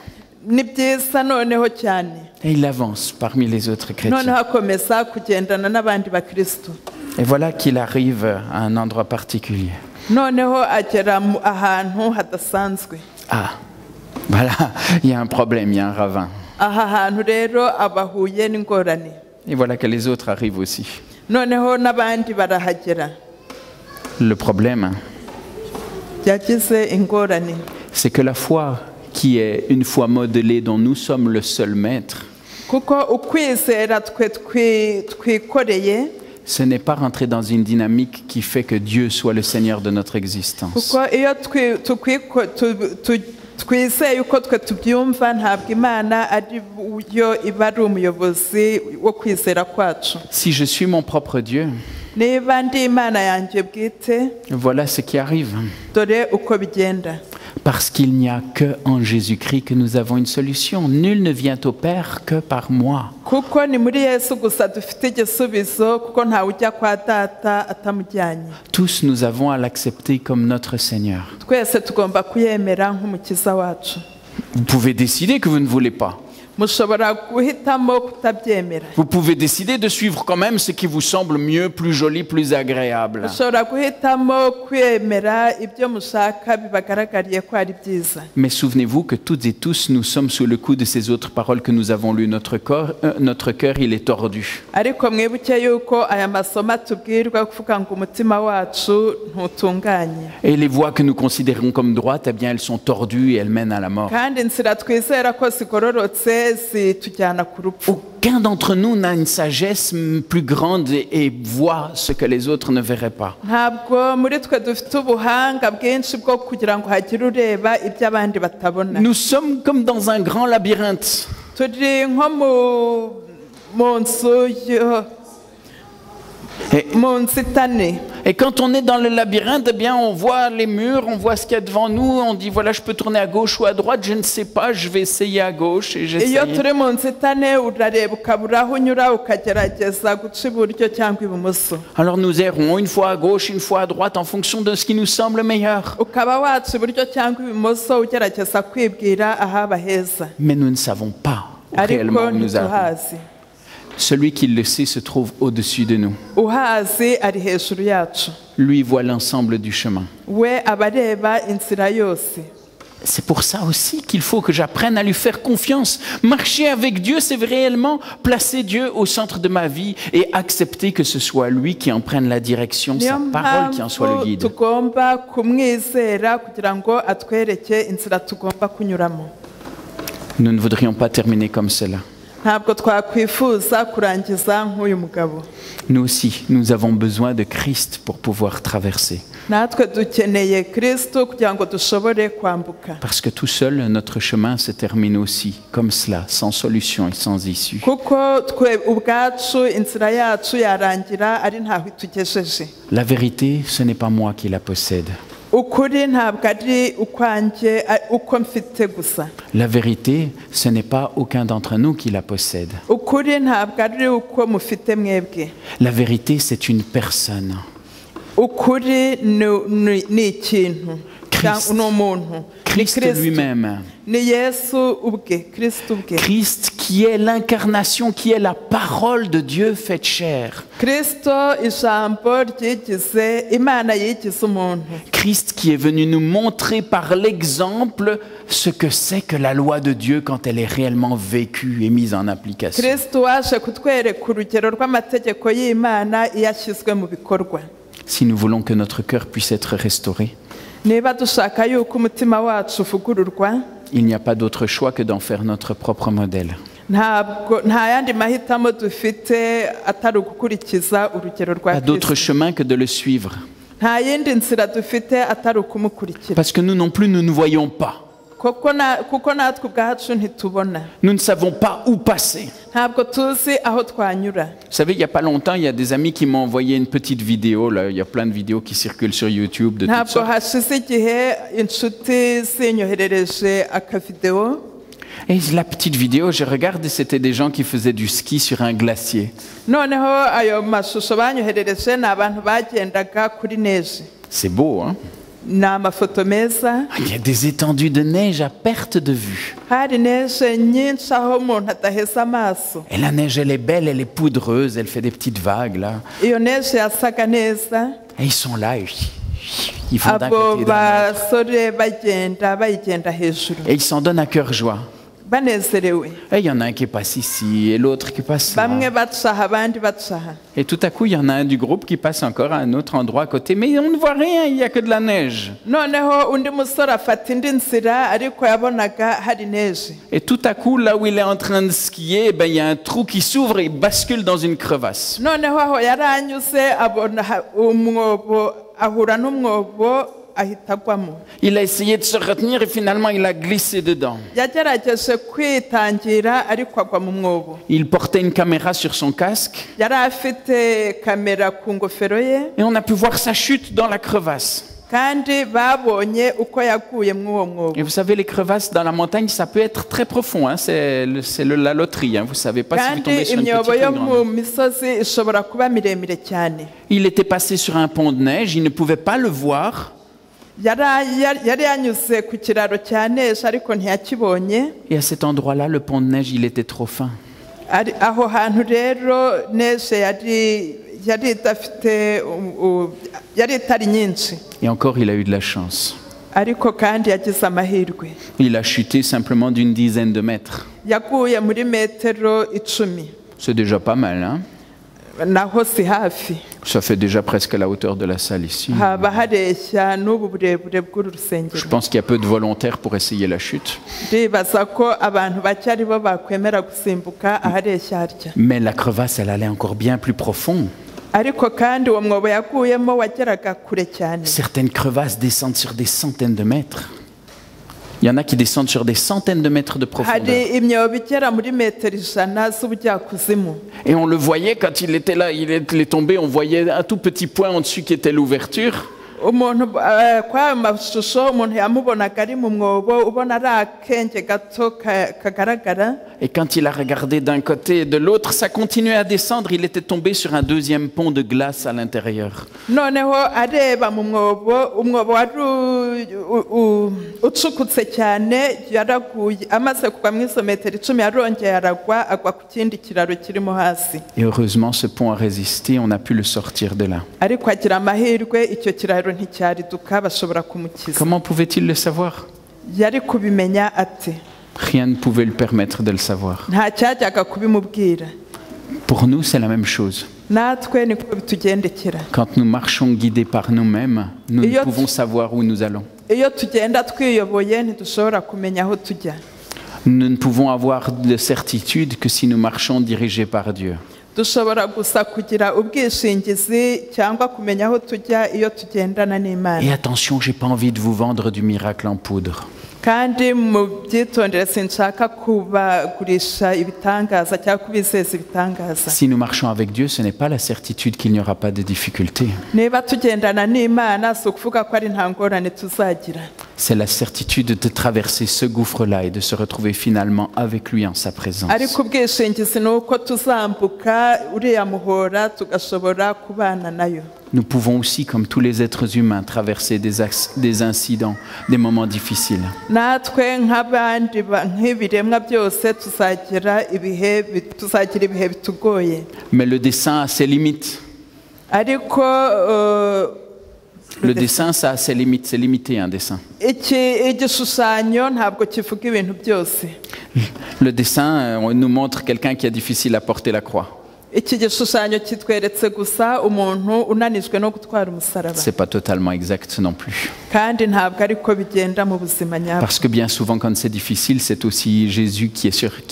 Ni byiza noneho cyane. Et il avance parmi les autres Noneho chrétiens. akomeza kugendana n'abandi bakristo. Et voilà qu'il arrive à un endroit particulier. Noneho agera ahantu hadasanzwe. Ah, voilà, il y a un problème, il y a un ravin. Aha hantu rero abahuye n'ingorane. Et voilà que les autres arrivent aussi. Noneho n'abandi barahagera. Le problème, Yagize ingorane. c'est que la foi qui est une foi modelée dont nous sommes le seul maître, kuko ukwizera twikoreye ce n'est pas rentrer dans une dynamique qui fait que Dieu soit le Seigneur de notre existence. kuko iyo twizeye uko twe tubyumva ntabwo Imana ari yo iba ari umuyobozi wo kwizera kwacu. Si je suis mon propre Dieu, niba ndi Imana yanjye bwite voilà ce qui arrive. dore uko bigenda. Parce qu'il n'y a que en Jésus-Christ que nous avons une solution. Nul ne vient au Père que par moi. kuko ni muri Yesu gusa dufite igisubizo kuko ntawe ujya kwa Data atamujyanye. Tous nous avons à l'accepter comme notre Seigneur. twese tugomba kuyemera nk'umukiza wacu. Vous pouvez décider que vous ne voulez pas. mushobora guhitamo kutabyemera. Vous pouvez décider de suivre quand même ce qui vous semble mieux, plus joli, plus agréable. mushobora guhitamo kwemera ibyo mushaka bibagaragariye ko ari byiza. Mais souvenez-vous que toutes et tous, nous sommes sous le coup de ces autres paroles que nous avons lues. Notre cœur, il est tordu. ariko mwibuke yuko aya masomo atubwirwa kuvuga ngo umutima wacu ntutunganye. Et les voies que nous considérons comme droites, eh bien, elles sont tordues et elles mènent à la mort. kandi inzira twizera ko zigororotse zitujyana ku rupfu. Aucun d'entre nous n'a une sagesse plus grande et voit ce que les autres ne verraient pas. ntabwo muri twe dufite ubuhanga bwinshi bwo kugira ngo hagire ureba ibyo abandi batabona. Nous sommes comme dans un grand labyrinthe. turi nko mu nzu Et, mu nzitane. et quand on est dans le labyrinthe, eh bien, on voit les murs, on voit ce qu'il y a devant nous, on dit voilà, je peux tourner à gauche ou à droite, je ne sais pas, je vais essayer à gauche et j'essaye. iyo turi mu nzitane urareba ukabura aho unyura ukagerageza guca iburyo cyangwa ibumoso. Alors nous errons une fois à gauche, une fois à droite en fonction de ce qui nous semble meilleur. ukaba waca iburyo cyangwa ibumoso ugerageza kwibwira ahaba heza. Mais nous ne savons pas ariko réellement où nous allons. ntituhazi. Celui qui le sait se trouve au-dessus de nous. uhazi ari hejuru yacu. Lui voit l'ensemble du chemin. we aba areba inzira yose. C'est pour ça aussi qu'il faut que j'apprenne à lui faire confiance. Marcher avec Dieu, c'est réellement placer Dieu au centre de ma vie et accepter que ce soit lui qui en prenne la direction, niyo sa parole qui en soit le mpamvu guide. tugomba kumwizera kugira ngo atwereke inzira tugomba kunyuramo. Nous ne voudrions pas terminer comme cela. ntabwo twakwifuza kurangiza nk'uyu mugabo. Nous aussi, nous avons besoin de Christ pour pouvoir traverser. natwe dukeneye Kristo kugira ngo dushobore kwambuka. Parce que tout seul, notre chemin se termine aussi, comme cela, sans solution et sans issue. kuko twe ubwacu inzira yacu yarangira ari ntaho itugejeje. La vérité, ce n'est pas moi qui la possède. ukuri ntabwo ari ukwanjye uko mfite gusa. La vérité, ce n'est pas aucun d'entre nous qui la possède. ukuri ntabwo ari uko mufite mwebwe. La vérité, c'est une personne. ukuri ni ikintu Christ. ni umuntu. Christ lui-même. ni Yesu ubwe, Kristo ubwe. Christ qui est l'incarnation, qui est la parole de Dieu faite chair. Kristo ijambo ryigize Imana yigize umuntu. Christ qui est venu nous montrer par l'exemple ce que c'est que la loi de Dieu quand elle est réellement vécue et mise en application. Kristo waje kutwereka urugero rw'amategeko y'Imana iyo ashyizwe mu bikorwa. Si nous voulons que notre cœur puisse être restauré, niba dushaka yuko umutima wacu uvugururwa, il n'y a pas d'autre choix que d'en faire notre propre modèle. nta yandi mahitamo dufite atari ugukurikiza urugero rwa Pas d'autre Kristo. chemin que de le suivre. nta yindi nzira dufite atari ukumukurikira. Parce que nous non plus, nous ne voyons pas. kuko natwe ubwacu ntitubona. Nous ne savons pas où passer. ntabwo tuzi aho twanyura. Vous savez, il n'y a pas longtemps, il y a des amis qui m'ont envoyé une petite vidéo. Là. Il y a plein de vidéos qui circulent sur YouTube de toutes ntabwo sortes. hashize igihe inshuti zinyoherereje akavidewo. Et la petite vidéo, je regarde et c'était des gens qui faisaient du ski sur un glacier. noneho ayo mashusho banyoherereje ni abantu bagendaga kuri neje. C'est beau, hein? ni amafoto meza. Il y a des étendues de neige à perte de vue. hari neje nyinshi aho umuntu adaheza amaso. Et la neige, elle est belle, elle est poudreuse, elle fait des petites vagues, là. iyo neje yasaga neza. Et ils sont là, ils vont d'un abo côté et d'un autre. basore bagenda bayigenda hejuru. Et ils s'en donnent à cœur joie. banezerewe. Et il y en a un qui passe ici et l'autre qui passe là. Bamwe bacaha abandi bacaha. Et tout à coup, il y en a un du groupe qui passe encore à un autre endroit à côté. Mais on ne voit rien, il n'y a que de la neige. Noneho undi musore afata indi nzira ariko yabonaga hari neige. Et tout à coup, là où il est en train de skier, eh ben, il y a un trou qui s'ouvre et il bascule dans une crevasse. Noneho aho yaranyuze abona umwobo ahura n'umwobo ahita agwamo. Il a essayé de se retenir et finalement il a glissé dedans. Yagerageje kwitangira ariko agwa mu mwobo. Il portait une caméra sur son casque Yari afite kamera ku ngofero ye et on a pu voir sa chute dans la crevasse. kandi babonye uko yaguye mu uwo mwobo. Et vous savez, les crevasses dans la montagne, ça peut être très profond. Hein. C'est la loterie. Hein. Vous ne savez pas si vous Kandi tombez sur une imyobo petite yo ou une grande. mu misozi ishobora kuba miremire cyane. Il était passé sur un pont de neige, il ne pouvait pas le voir. Yari yanyuze ku kiraro cya neje ariko ntiyakibonye. Et à cet endroit-là, le pont de neige, il était trop fin. Aho hantu rero neje yari idafite yari itari nyinshi. Et encore, il a eu de la chance. Ariko kandi yagize amahirwe. Il a chuté simplement d'une dizaine de mètres. Yaguye muri metero 10. C'est déjà pas mal, hein? Naho si hafi. Ça fait déjà presque la hauteur de la salle ici. Haba hareshya n'ubu burebure bw'uru rusengero. Je pense qu'il y a peu de volontaires pour essayer la chute. Ndibaza ko abantu bake ari bo bakwemera gusimbuka ahareshya harya. Mais la crevasse, elle allait encore bien plus profond. Ariko kandi uwo mwobo yaguyemo wageraga kure cyane. Certaines crevasses descendent sur des centaines de mètres. Il y en a qui descendent sur des centaines de mètres de profondeur. Hari imyobo igera muri metero 100 z'ubujyakuzimu. Et on le voyait quand il était là, il est tombé, on voyait un tout petit point en dessus qui était l'ouverture. Umuntu kwa mashusho umuntu yamubonaga ari mu mwobo ubona ari akenge gato kagaragara. Et quand il a regardé d'un côté et de l'autre, ça continuait à descendre. Il était tombé sur un deuxième pont de glace à l'intérieur. Noneho areba mu mwobo umwobo wari ucukutse cyane yaraguye amaze kugwa mu izo metero 10 yarongeye aragwa agwa ku kindi kiraro kirimo hasi. Et heureusement, ce pont a résisté, on a pu le sortir de là. Ariko agira amahirwe icyo kiraro nticyariduka bashobora kumukiza. Comment pouvait-il le savoir? Yari kubimenya ate? Rien ne pouvait le permettre de le savoir. Nta cyajyaga kubimubwira. Pour nous, c'est la même chose. Natwe niko bitugendekera. Quand nous marchons guidés par nous-mêmes, nous ne pouvons savoir où nous allons. Iyo tugenda twiyoboye ntidushobora kumenya aho tujya. Nous ne pouvons avoir de certitude que si nous marchons dirigés par Dieu. Dushobora gusa kugira ubwishingizi cyangwa kumenya aho tujya iyo tugendana n'Imana. Et attention, j'ai pas envie de vous vendre du miracle en poudre. Kandi mu byitondere sinshaka kubagurisha ibitangaza cyangwa kubizeza ibitangaza. Si nous marchons avec Dieu, ce n'est pas la certitude qu'il n'y aura pas de difficultés. Niba tugendana n'Imana si ukuvuga ko ari nta ngorane tuzagira. C'est la certitude de traverser ce gouffre-là et de se retrouver finalement avec lui en sa présence. Ariko ubwishingizi ni uko tuzambuka uriya muhora tugashobora kubana nayo. Nous pouvons aussi, comme tous les êtres humains, traverser des incidents, des moments difficiles. Natwe nk'abandi nk'ibiremwa byose tuzagira ibihe bitugoye. Mais le dessin a ses limites. Ariko le dessin, ça a ses limites. C'est limité, un dessin. Igishushanyo ntabwo kivuga ibintu byose. Le dessin nous montre quelqu'un qui est difficile à porter la croix. Iki gishushanyo kitweretse gusa umuntu unanijwe no gutwara umusaraba. C'est pas totalement exact non plus. Kandi ntabwo ariko bigenda mu buzima nyabwo. Parce que bien souvent quand c'est difficile, c'est aussi Jésus qui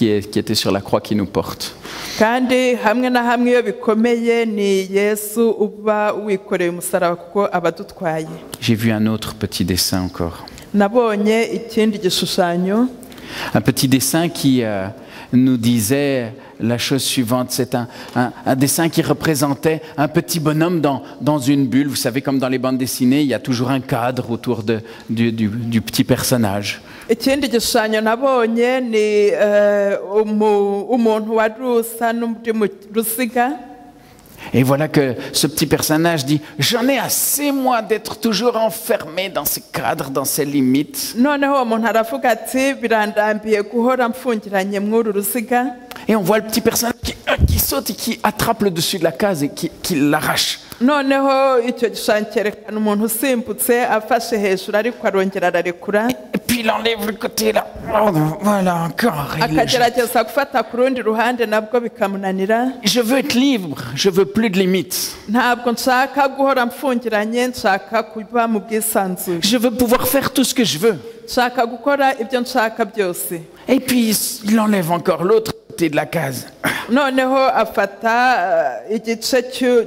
était sur la croix qui nous porte. Kandi hamwe na hamwe iyo bikomeye ni Yesu uba wikoreye umusaraba kuko abadutwaye. J'ai vu un autre petit dessin encore. Nabonye ikindi gishushanyo. Un petit dessin qui nous disait la chose suivante, c'est un dessin qui représentait un petit bonhomme dans une bulle. Vous savez, comme dans les bandes dessinées, il y a toujours un cadre autour du petit personnage. Ikindi gishushanyo nabonye ni umuntu wari usa n'uri mu ruziga. Et voilà que ce petit personnage dit « J'en ai assez, moi, d'être toujours enfermé dans ces cadres, dans ces limites. » Et on voit le petit personnage qui saute et qui attrape le dessus de la case et qui l'arrache. noneho icyo gishushanyo cyerekana umuntu usimbutse afashe hejuru ariko arongera ararekura Et puis il enlève le côté là. Oh, voilà, encore. Et là, akagerageza gufata ku rundi ruhande nabwo bikamunanira. je veux être libre, je veux plus de limites. Ntabwo nshaka guhora mfungiranye, nshaka kuba mu bwisanzure, Je veux pouvoir faire tout ce que je veux. nshaka gukora ibyo nshaka byose. Et puis il enlève encore l'autre côté de la case. Noneho afata igice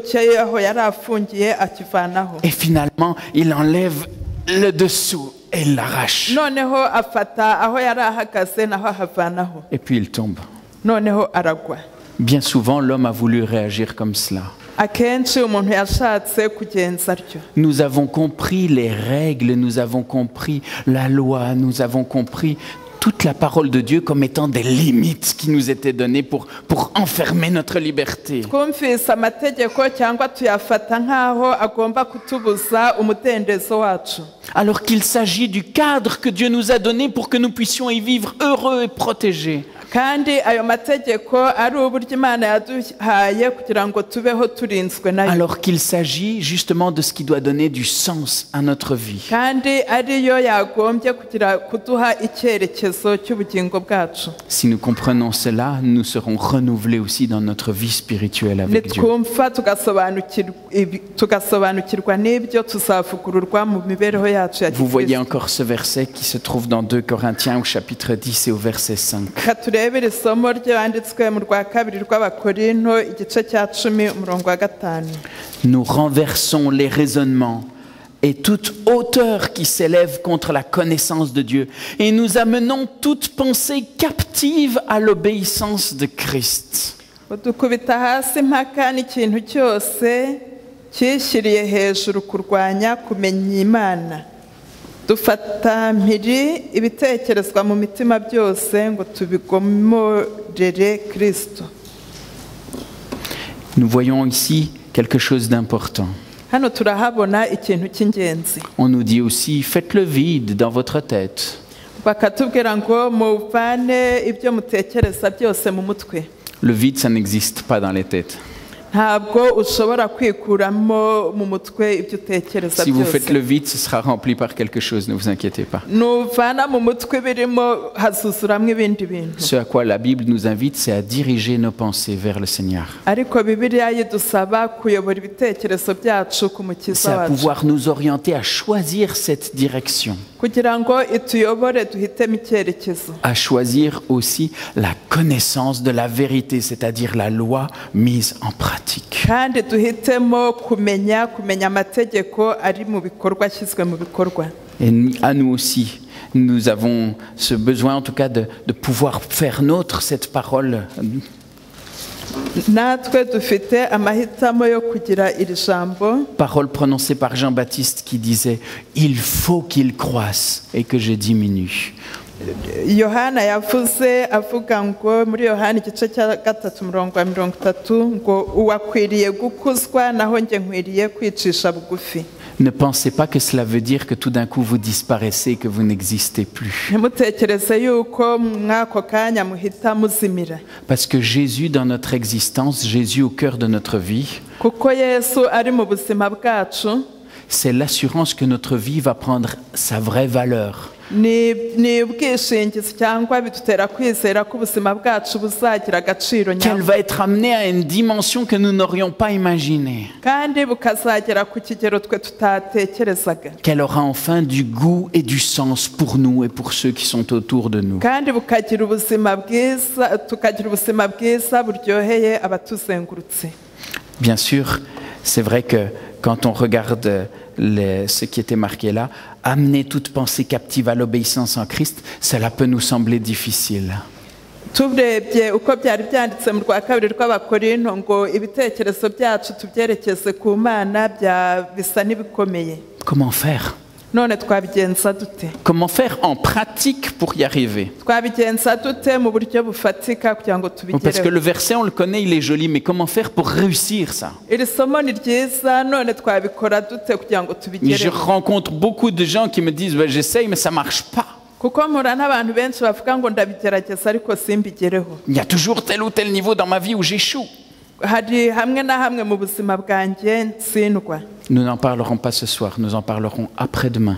cy'aho yari afungiye akivanaho. Et finalement, il enlève le dessous et il l'arrache. Noneho afata aho yari ahagaze naho ahavanaho. Et puis il tombe. Noneho aragwa. Bien souvent, l'homme a voulu réagir comme cela. Akenshi umuntu yashatse kugenza atyo. Nous avons compris les règles, nous avons compris la loi, nous avons compris toute la parole de Dieu comme étant des limites qui nous étaient données pour enfermer notre liberté. Twumvise amategeko cyangwa tuyafata nk'aho agomba kutubuza umudendezo wacu. Alors qu'il s'agit du cadre que Dieu nous a donné pour que nous puissions y vivre heureux et protégés. Kandi ayo mategeko ari uburyo Imana yaduhaye kugira ngo tubeho turinzwe nayo. Alors qu'il s'agit justement de ce qui doit donner du sens à notre vie. Kandi ariyo yagombye kuduha icyerekezo cy'ubugingo bwacu. Si nous comprenons cela, nous serons renouvelés aussi dans notre vie spirituelle avec Dieu. Nitwumva tugasobanukirwa n'ibyo tuzavugururwa mu mibereho yacu ya Vous voyez Kristo. encore ce verset qui se trouve dans 2 Corinthiens au chapitre 10 et au verset 5. Turebere isomo ryanditswe mu rwa kabiri rw'Abakorinto igice cya 10 umurongo wa 5. Nous renversons les raisonnements et toute hauteur qui s'élève contre la connaissance de Dieu et nous amenons toute pensée captive à l'obéissance de Christ. Dukubita hasi impaka n'ikintu cyose cyishyiriye hejuru kurwanya kumenya Imana. Dufata mpiri ibitekerezwa mu mitima byose ngo tubigomorere Kristo. Nous voyons ici quelque chose d'important. Hano turahabona ikintu cy'ingenzi. On nous dit aussi, faites le vide dans votre tête. Bakatubwira ngo muvane ibyo mutekereza byose mu mutwe. Le vide, ça n'existe pas dans les têtes. Ntabwo ushobora kwikuramo mu mutwe ibyo utekereza Si vous faites byose. le vide, ce sera rempli par quelque chose, ne vous inquiétez pas. Nuvana mu mutwe birimo hazuzuramwo ibindi bintu. Ce à quoi la Bible nous invite, c'est à diriger nos pensées vers le Seigneur. Ariko Bibiliya yidusaba kuyobora ibitekerezo byacu ku C'est Mukiza à wacu pouvoir nous orienter à choisir cette direction, kugira ngo ituyobore duhitemo icyerekezo, à choisir aussi la connaissance de la vérité, c'est-à-dire la loi mise en pratique. kandi duhitemo kumenya amategeko ari mu bikorwa ashyizwe mu bikorwa. Et à nous aussi, nous avons ce besoin en tout cas de pouvoir faire nôtre cette parole. Natwe dufite amahitamo yo kugira iri jambo, Parole prononcée par Jean-Baptiste qui disait « Il faut qu'il croisse et que je diminue ». Yohana yavuze avuga ngo muri Yohana igice cya 3:30 ngo uwakwiriye gukuzwa naho njye nkwiriye kwicisha bugufi. Ne pensez pas que cela veut dire que tout d'un coup vous disparaissez, que vous n'existez plus. Ntimutekereze yuko mwako kanya muhita muzimira, Parce que Jésus dans notre existence, Jésus au cœur de notre vie, kuko Yesu ari mu buzima bwacu. c'est l'assurance que notre vie va prendre sa vraie valeur. Ni ubwishingizi cyangwa bidutera kwizera ko ubuzima bwacu buzagira agaciro Qu'elle nyabwo va être amenée à une dimension que nous n'aurions pas imaginée. kandi bukazagera ku kigero twe tutatekerezaga, Qu'elle aura enfin du goût et du sens pour nous et pour ceux qui sont autour de nous. kandi bukagira ubuzima bwiza, tukagira ubuzima bwiza buryoheye abatuzengurutse. Bien sûr, c'est vrai que quand on regarde ce qui était marqué là, amener toute pensée captive à l'obéissance en Christ, cela peut nous sembler difficile. Turebye uko byari byanditse mu rwa kabiri rw'Abakorinto ngo ibitekerezo byacu tubyerekeze ku Mana bisa n'ibikomeye. Comment faire? None twabigenza dute? Comment faire en pratique pour y arriver? Twabigenza dute mu buryo bufatika kugira ngo Parce que le tubigereho? verset, on le connaît, il est joli, mais comment faire pour réussir ça? Iri somo ni ryiza, none twabikora dute kugira ngo Je tubigereho? rencontre beaucoup de gens qui me disent, j'essaye, mais ça marche pas. kuko mpura n'abantu benshi bavuga ngo ndabigerageza ariko simbigereho. Il y a toujours tel ou tel niveau dans ma vie où j'échoue. Hari hamwe na hamwe mu buzima bwanjye ntsindwa. Nous n'en parlerons pas ce soir, nous en parlerons après-demain.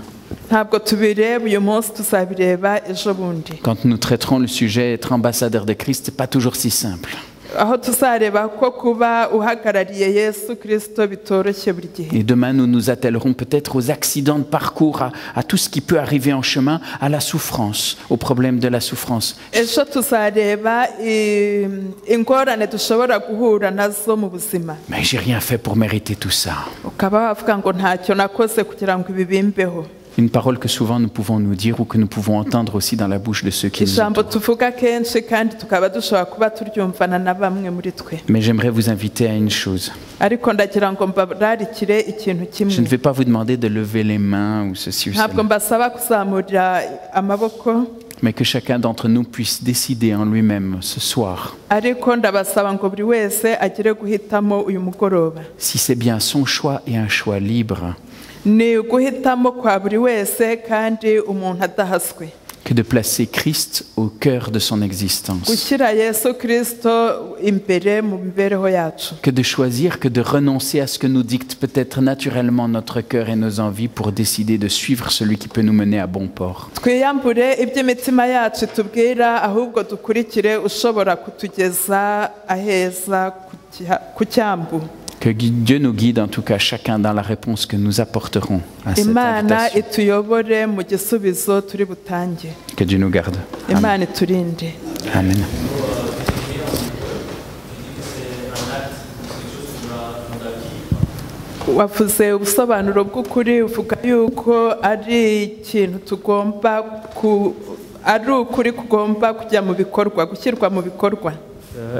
Ntabwo tubireba uyu munsi, tuzabireba ejo bundi. Quand nous traiterons le sujet être ambassadeur de Christ, c'est pas toujours si simple. Aho tuzareba ko kuba uhagarariye Yesu Kristo bitoroshye buri gihe. Et demain, nous nous attellerons peut-être aux accidents de parcours, à tout ce qui peut arriver en chemin, à la souffrance, au problème de la souffrance. Ejo tuzareba ingorane dushobora guhura nazo mu buzima. Mais j'ai rien fait pour mériter tout ça. Ukaba wavuga ngo ntacyo nakoze kugira ngo ibi bimbeho. Une parole que souvent nous pouvons nous dire ou que nous pouvons entendre aussi dans la bouche de ceux qui nous Ijambo entourent. tuvuga kenshi kandi tukaba dushobora kuba turyumvana na bamwe muri twe. Mais j'aimerais vous inviter à une chose. Ariko ndagira ngo mbararikire ikintu Je ne kimwe. vais pas vous demander de lever les mains ou ceci ou Ntabwo cela, mbasaba kuzamurira amaboko, mais que chacun d'entre nous puisse décider en lui-même ce soir ariko ndabasaba ngo buri wese agire guhitamo uyu mugoroba. si c'est bien son choix et un choix libre Ni guhitamo kwa buri wese kandi umuntu adahaswe. que de placer Christ au cœur de son existence, Gushyira Yesu Kristo imbere mu mibereho yacu. que de choisir, que de renoncer à ce que nous dicte peut-être naturellement notre cœur et nos envies pour décider de suivre celui qui peut nous mener à bon port. Twiyambure iby'imitima yacu tubwira, ahubwo dukurikire ushobora kutugeza aheza ku cyambu. Que Dieu nous guide en tout cas chacun dans la réponse que nous apporterons à cette Imana invitation. ituyobore mu gisubizo turi butange. Que Dieu nous garde. Amen. Imana iturinde. Amen. Wavuze ubusobanuro bw'ukuri, uvuga yuko ari ikintu tugomba ari ukuri kugomba kujya mu bikorwa, gushyirwa mu bikorwa.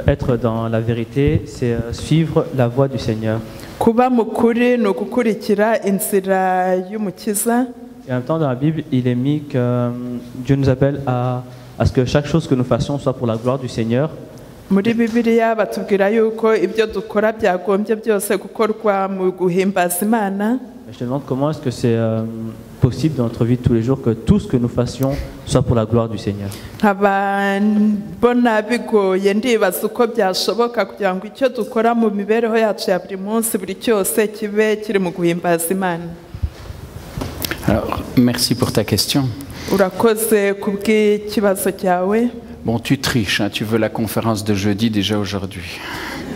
Être dans la vérité, c'est suivre la voie du Seigneur. Kuba mu kuri ni ugukurikira inzira y'Umukiza. Et en même temps, dans la Bible, il est mis que Dieu nous appelle à ce que chaque chose que nous fassions soit pour la gloire du Seigneur. Muri Bibiliya batubwira yuko ibyo dukora byagombye byose gukorwa mu guhimbaza Imana. Mais je te demande comment est-ce que c'est possible dans notre vie de tous les jours que tout ce que nous fassions soit pour la gloire du Seigneur. Nkaba mbona bigoye ndibaza uko byashoboka kugira ngo icyo dukora mu mibereho yacu ya buri munsi buri cyose kibe kiri mu guhimbaza Imana. Alors, merci pour ta question. Urakoze kubw'ikibazo cyawe. Bon, tu triches, hein, tu veux la conférence de jeudi déjà aujourd'hui.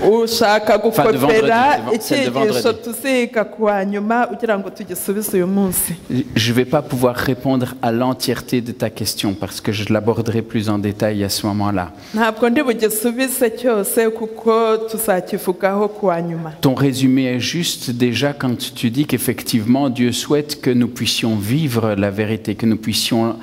Ushaka Enfin, de gukopera vendredi, celle de vendredi. icyigisho tuziga ku wa nyuma ugira ngo tugisubize uyu munsi. Je ne vais pas pouvoir répondre à l'entièreté de ta question parce que je l'aborderai plus en détail à ce moment-là. Ntabwo ndi bugisubize cyose kuko tuzakivugaho ku wa nyuma. Ton résumé est juste déjà quand tu dis qu'effectivement Dieu souhaite que nous puissions vivre la vérité, que nous puissions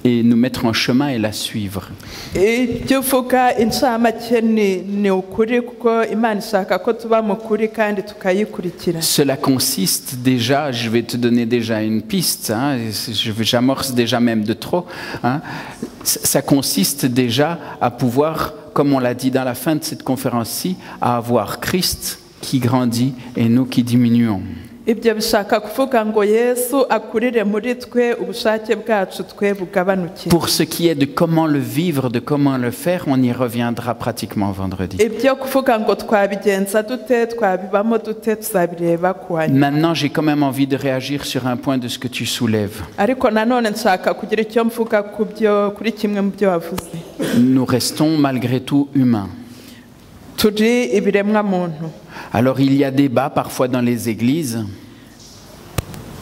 et nous mettre en chemin et la suivre. Ibyo uvuga incamake ni ukuri kuko Imana ishaka ko tuba mu kuri kandi tukayikurikira. Cela consiste déjà, je vais te donner déjà une piste, hein, j'amorce déjà même de trop, hein, ça consiste déjà à pouvoir, comme on l'a dit dans la fin de cette conférence-ci, à avoir Christ qui grandit et nous qui diminuons. Ibyo bishaka kuvuga ngo Yesu akurire muri twe, ubushake bwacu twe bugabanukire. Pour ce qui est de comment le vivre, de comment le faire, on y reviendra pratiquement vendredi. Ibyo kuvuga ngo twabigenza dute, twabibamo dute, tuzabireba ku wa nyuma. Maintenant, j'ai quand même envie de réagir sur un point de ce que tu soulèves. Ariko nanone nshaka kugira icyo mvuga kuri kimwe mu byo wavuze. Nous restons malgré tout humains. Turi ibiremwa muntu. Alors il y a débat parfois dans les églises.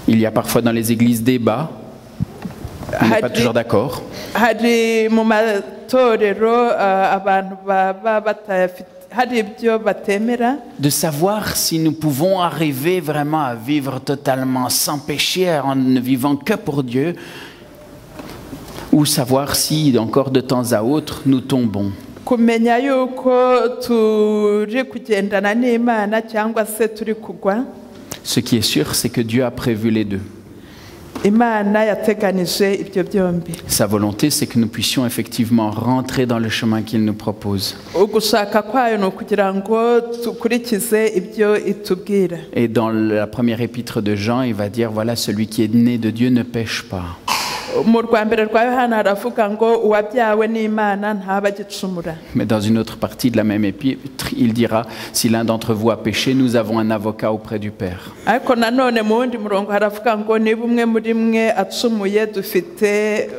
Il y a parfois dans les églises débat. On n'est pas toujours d'accord. Hari mu matorero abantu baba batafite hari ibyo batemera. De savoir si nous pouvons arriver vraiment à vivre totalement sans péché en ne vivant que pour Dieu, ou savoir si encore de temps à autre nous tombons. Kumenya yuko turi kugendana n'Imana cyangwa se turi kugwa. Ce qui est sûr, c'est que Dieu a prévu les deux. Imana yateganije ibyo byombi. Sa volonté, c'est que nous puissions effectivement rentrer dans le chemin qu'il nous propose. Ugushaka kwayo no kugira ngo tukurikize ibyo itubwira. Et dans la première épître de Jean, il va dire, voilà, celui qui est né de Dieu ne pêche pas. mu rwa mbere rwa Yohana haravuga ngo uwabyawe n'Imana ntaba agicumura. Mais dans une autre partie de la même épître, il dira, si l'un d'entre vous a péché, nous avons un avocat auprès du Père. Ariko nanone mu wundi murongo haravuga ngo niba umwe muri mwe acumuye dufite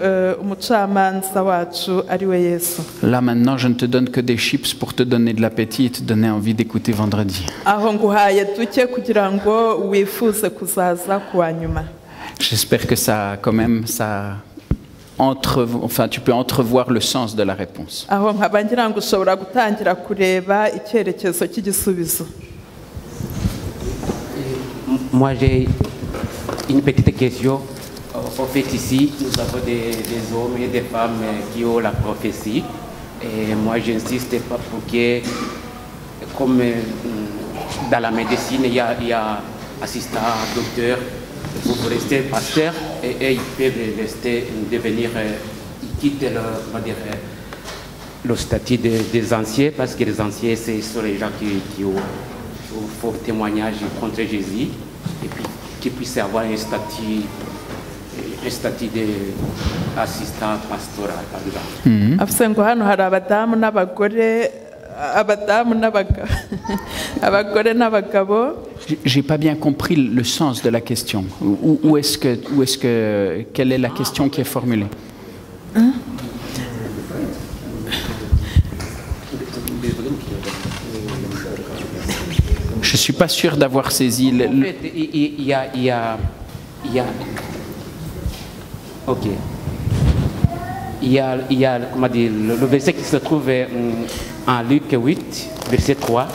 umucamanza wacu ari we Yesu. Là maintenant, je ne te donne que des chips pour te donner de l'appétit et te donner envie d'écouter vendredi. Aho nguhaye duke kugira ngo wifuze kuzaza kuwa nyuma. J'espère que ça, quand même, tu peux entrevoir le sens de la réponse. Aho nkaba ngira ngo ushobora gutangira kureba icyerekezo cy'igisubizo. Moi, j'ai une petite question. En fait, ici, nous avons des hommes et des femmes qui ont la prophétie. Et moi, j'insiste pas pour que, comme dans la médecine, il y a assistant, docteur, vous restez pasteur et ils peuvent devenir, ils quittent le statut des anciens parce que les anciens, ce sont les gens qui ont fort témoignage contre Jésus et puis qui puissent avoir un statut d'assistant pastoral, par exemple. Avuze ngo hano hari abadamu n'abagabo. J'ai pas bien compris le sens de la question. Quelle est la question qui est formulée? Je suis pas sûr d'avoir saisi. En fait, il y a ok. Il y a comment dire, le verset qui se trouve en Luc 8, verset 3.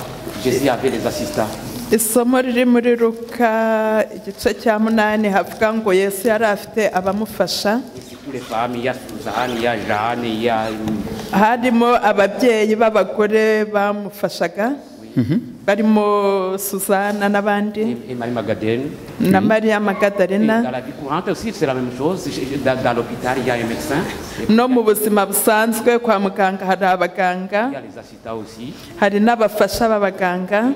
Jésus avait les assistants. Isomo riri muri Luka igice cya 8 havuga ngo Yesu yari afite abamufasha. Les femmes, il y a Suzanne, il y a Jeanne, il y a harimo ababyeyi b'abagore bamufashaga. Barimo Suzana n'abandi. Et Marie Magdalene. Na Maria Magdalena. Dans la vie courante aussi, c'est la même chose. Dans l'hôpital, il y a un médecin. No mu buzima busanzwe kwa muganga hari abaganga. Il y a les assistants aussi. Hari n'abafasha b'abaganga.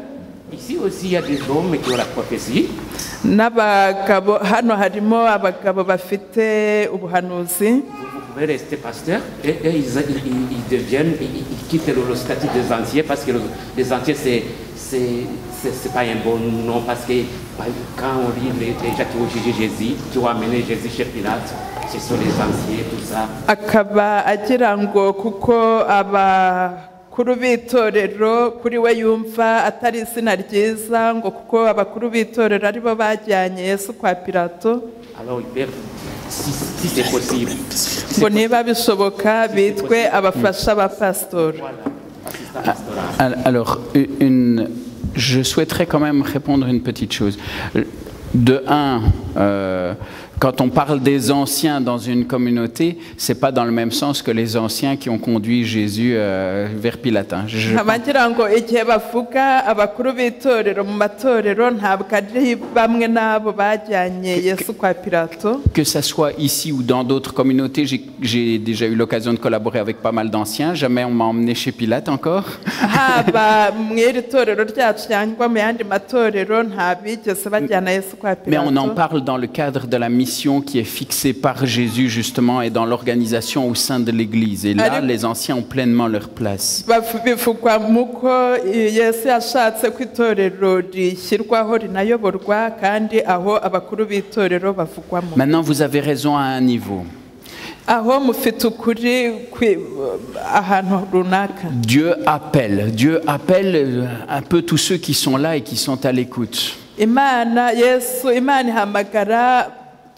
Ici aussi, il y a des hommes qui ont la prophétie. N'abagabo hano harimo abagabo bafite ubuhanuzi. Vous pouvez rester pasteur et ils deviennent, ils quittent le statut des anciens parce que les anciens c'est pas un bon nom parce que quand on lit les gens qui ont jugé Jésus, qui ont amené Jésus chez Pilate, ce sont les anciens, tout ça. Akaba agira ngo kuko abakuru b'itorero kuri we yumva atari izina ryiza ngo kuko abakuru b'itorero aribo bajyanye Yesu kwa Pilato. Alors ils peuvent, si c'est possible. Ngo niba bishoboka bitwe abafasha ba pastor. Alors, je souhaiterais quand même répondre une petite chose. De un, quand on parle des anciens dans une communauté, c'est pas dans le même sens que les anciens qui ont conduit Jésus vers Pilate. Abagira ngo igihe bavuga abakuru b'itorero mu matorero ntabwo ari bamwe nabo bajyanye Yesu kwa Pilato. Que ça soit ici ou dans d'autres communautés, j'ai déjà eu l'occasion de collaborer avec pas mal d'anciens. Jamais on m'a emmené chez Pilate encore. Haba mw'iri torero ryacu cyangwa mu yandi matorero ntabigeze bajyana Yesu kwa Pilato. Mais on en parle dans le cadre de la mission qui est fixée par Jésus justement et dans l'organisation au sein de l'Église. Et là, les anciens ont pleinement leur place. Bivugwa muko Yesu yashatse ko itorero rishyirwaho rinayoborwa kandi aho abakuru b'itorero bavugwamo. Maintenant, vous avez raison à un niveau. Aho mufite ukuri ahantu runaka. Dieu appelle un peu tous ceux qui sont là et qui sont à l'écoute. Imana ihamagara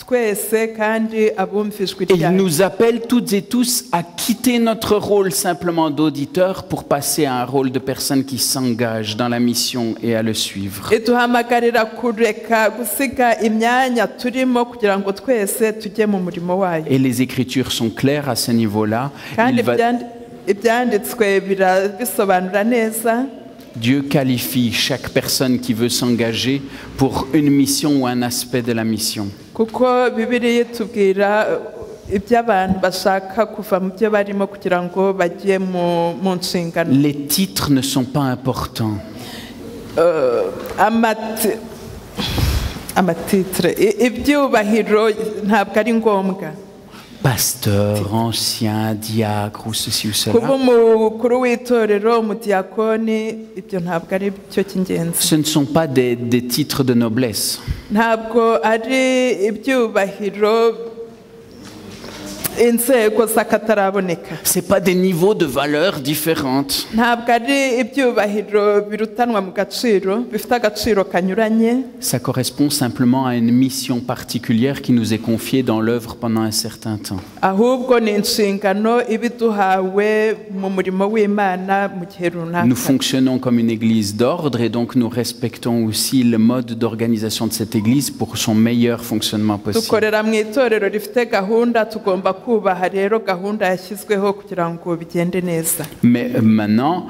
twese kandi abumvishwe Et il nous appelle toutes et tous à quitter notre rôle simplement d'auditeur pour passer à un rôle de personne qui s'engage dans la mission et à le suivre. Iduhamagarira kureka gusiga imyanya turimo kugira ngo twese tujye mu murimo wayo. Et les Écritures sont claires à ce niveau-là. Kandi ibyanditswe bisobanura neza. Dieu qualifie chaque personne qui veut s'engager pour une mission ou un aspect de la mission. Kuko Bibiliya itubwira iby'abantu bashaka kuva mu byo barimo kugira ngo bajye mu nshingano. Les titres ne sont pas importants. Amatitre ibyubahiro ntabwo ari ngombwa. pasteur, ancien, diacre ou ceci ou kuba cela. umukuru w'itorero umudiyakoni ibyo ntabwo ari byo cy'ingenzi, Ce ne sont pas des titres de noblesse. ntabwo ari ibyubahiro inzego z'akataraboneka, Ce n'est pas des niveaux de valeur différentes. ntabwo ari ibyubahiro birutanwa mu gaciro, bifite agaciro kanyuranye. Ça correspond simplement à une mission particulière qui nous est confiée dans l'œuvre pendant un certain temps. Ahubwo ni inshingano iba iduhawe mu murimo w'Imana mu gihe runaka. Nous fonctionnons comme une église d'ordre et donc nous respectons aussi le mode d'organisation de cette église pour son meilleur fonctionnement possible. dukorera mu itorero rifite gahunda, tugomba kubaha rero gahunda yashyizweho kugira ngo bigende neza. Mais maintenant,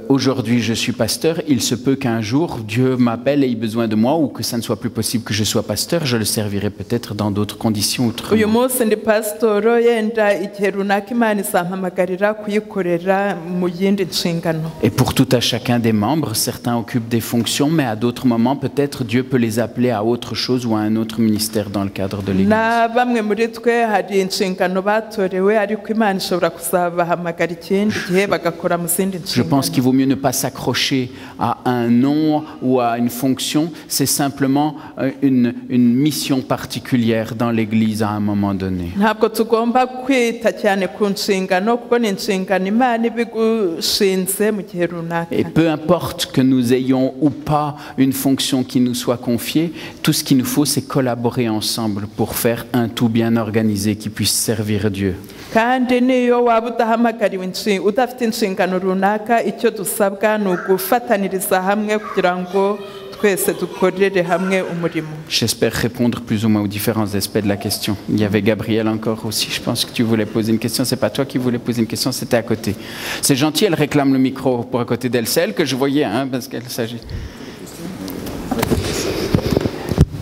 aujourd'hui je suis pasteur, il se peut qu'un jour Dieu m'appelle et ait besoin de moi ou que ça ne soit plus possible que je sois pasteur, je le servirai peut-être dans d'autres conditions uyu autrement. munsi ndi pasitoro, yenda igihe runaka Imana izampamagarira kuyikorera mu yindi nshingano. Et pour tout à chacun des membres, certains occupent des fonctions, mais à d'autres moments, peut-être Dieu peut les appeler à autre chose ou à un autre ministère dans le cadre de l'église. na bamwe muri twe hari inshingano batorewe, ariko Imana ishobora kuzabahamagara ikindi gihe bagakora mu zindi Je pense nshingano. qu'il vaut mieux ne pas s'accrocher à un nom ou à une fonction, c'est simplement une mission particulière dans l'église à un moment donné. Ntabwo tugomba kwita cyane ku nshingano, kuko ni inshingano Imana ibigushinze mu gihe runaka. Et peu importe que nous ayons ou pas une fonction qui nous soit confiée, tout ce qu'il nous faut, c'est collaborer ensemble pour faire un tout bien organisé qui puisse servir Dieu. kandi niyo waba udahamagariwe udafite inshingano runaka, icyo dusabwa ni ugufataniriza hamwe kugira ngo twese dukorere hamwe umurimo. J'espère répondre plus ou moins aux différents aspects de la question. Il y avait Gabriel encore aussi, je pense que tu voulais poser une question. C'est pas toi qui voulais poser une question, c'était à côté. C'est gentil, elle réclame le micro pour à côté d'elle. C'est elle que je voyais, hein, parce qu'elle s'agit.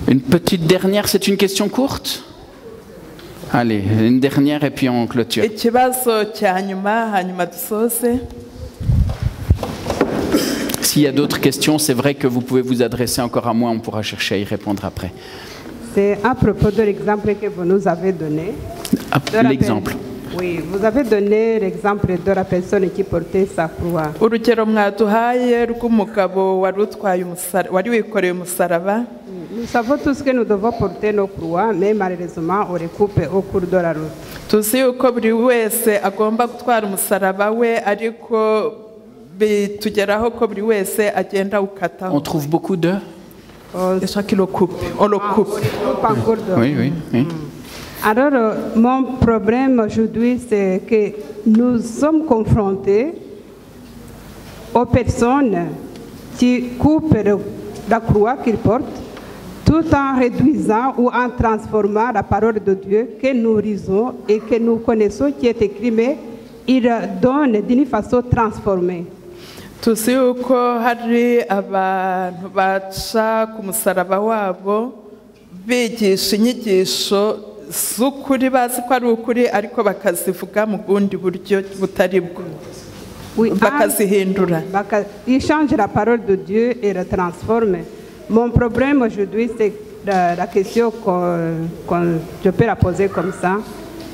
Une petite dernière, c'est une question courte? Allez, une dernière et puis on clôture. Ikibazo cya nyuma hanyuma dusoze. S'il y a d'autres questions, c'est vrai que vous pouvez vous adresser encore à moi, on pourra chercher à y répondre après. C'est à propos de l'exemple que vous nous avez donné. L'exemple. Oui, vous avez donné l'exemple de la personne qui portait sa croix. Urugero mwaduhaye rw'umugabo wari wikoreye umusaraba. Nous savons tous que nous devons porter nos croix, mais malheureusement, on les coupe au cours de la route. Tuzi yuko buri wese agomba gutwara umusaraba we, ariko bitugeraho ko buri wese agenda ukataho. On trouve beaucoup de... On le coupe. Oui, oui, oui. Alors, mon problème aujourd'hui, c'est que nous sommes confrontés aux personnes qui coupent la croix qu'ils portent, tout en réduisant ou en transformant la parole de Dieu que nous lisons et que nous connaissons qui est écrit, mais ils donnent d'une façon transformée. Tuzi yuko hari abantu baca ku musaraba wabo bigisha inyigisho z'ukuri, bazi ko ari ukuri, ariko bakazivuga mu bundi buryo butari bwo, bakazihindura. Ils changent la parole de Dieu et la transforment. Mon problème aujourd'hui, c'est la question que je peux la poser comme ça.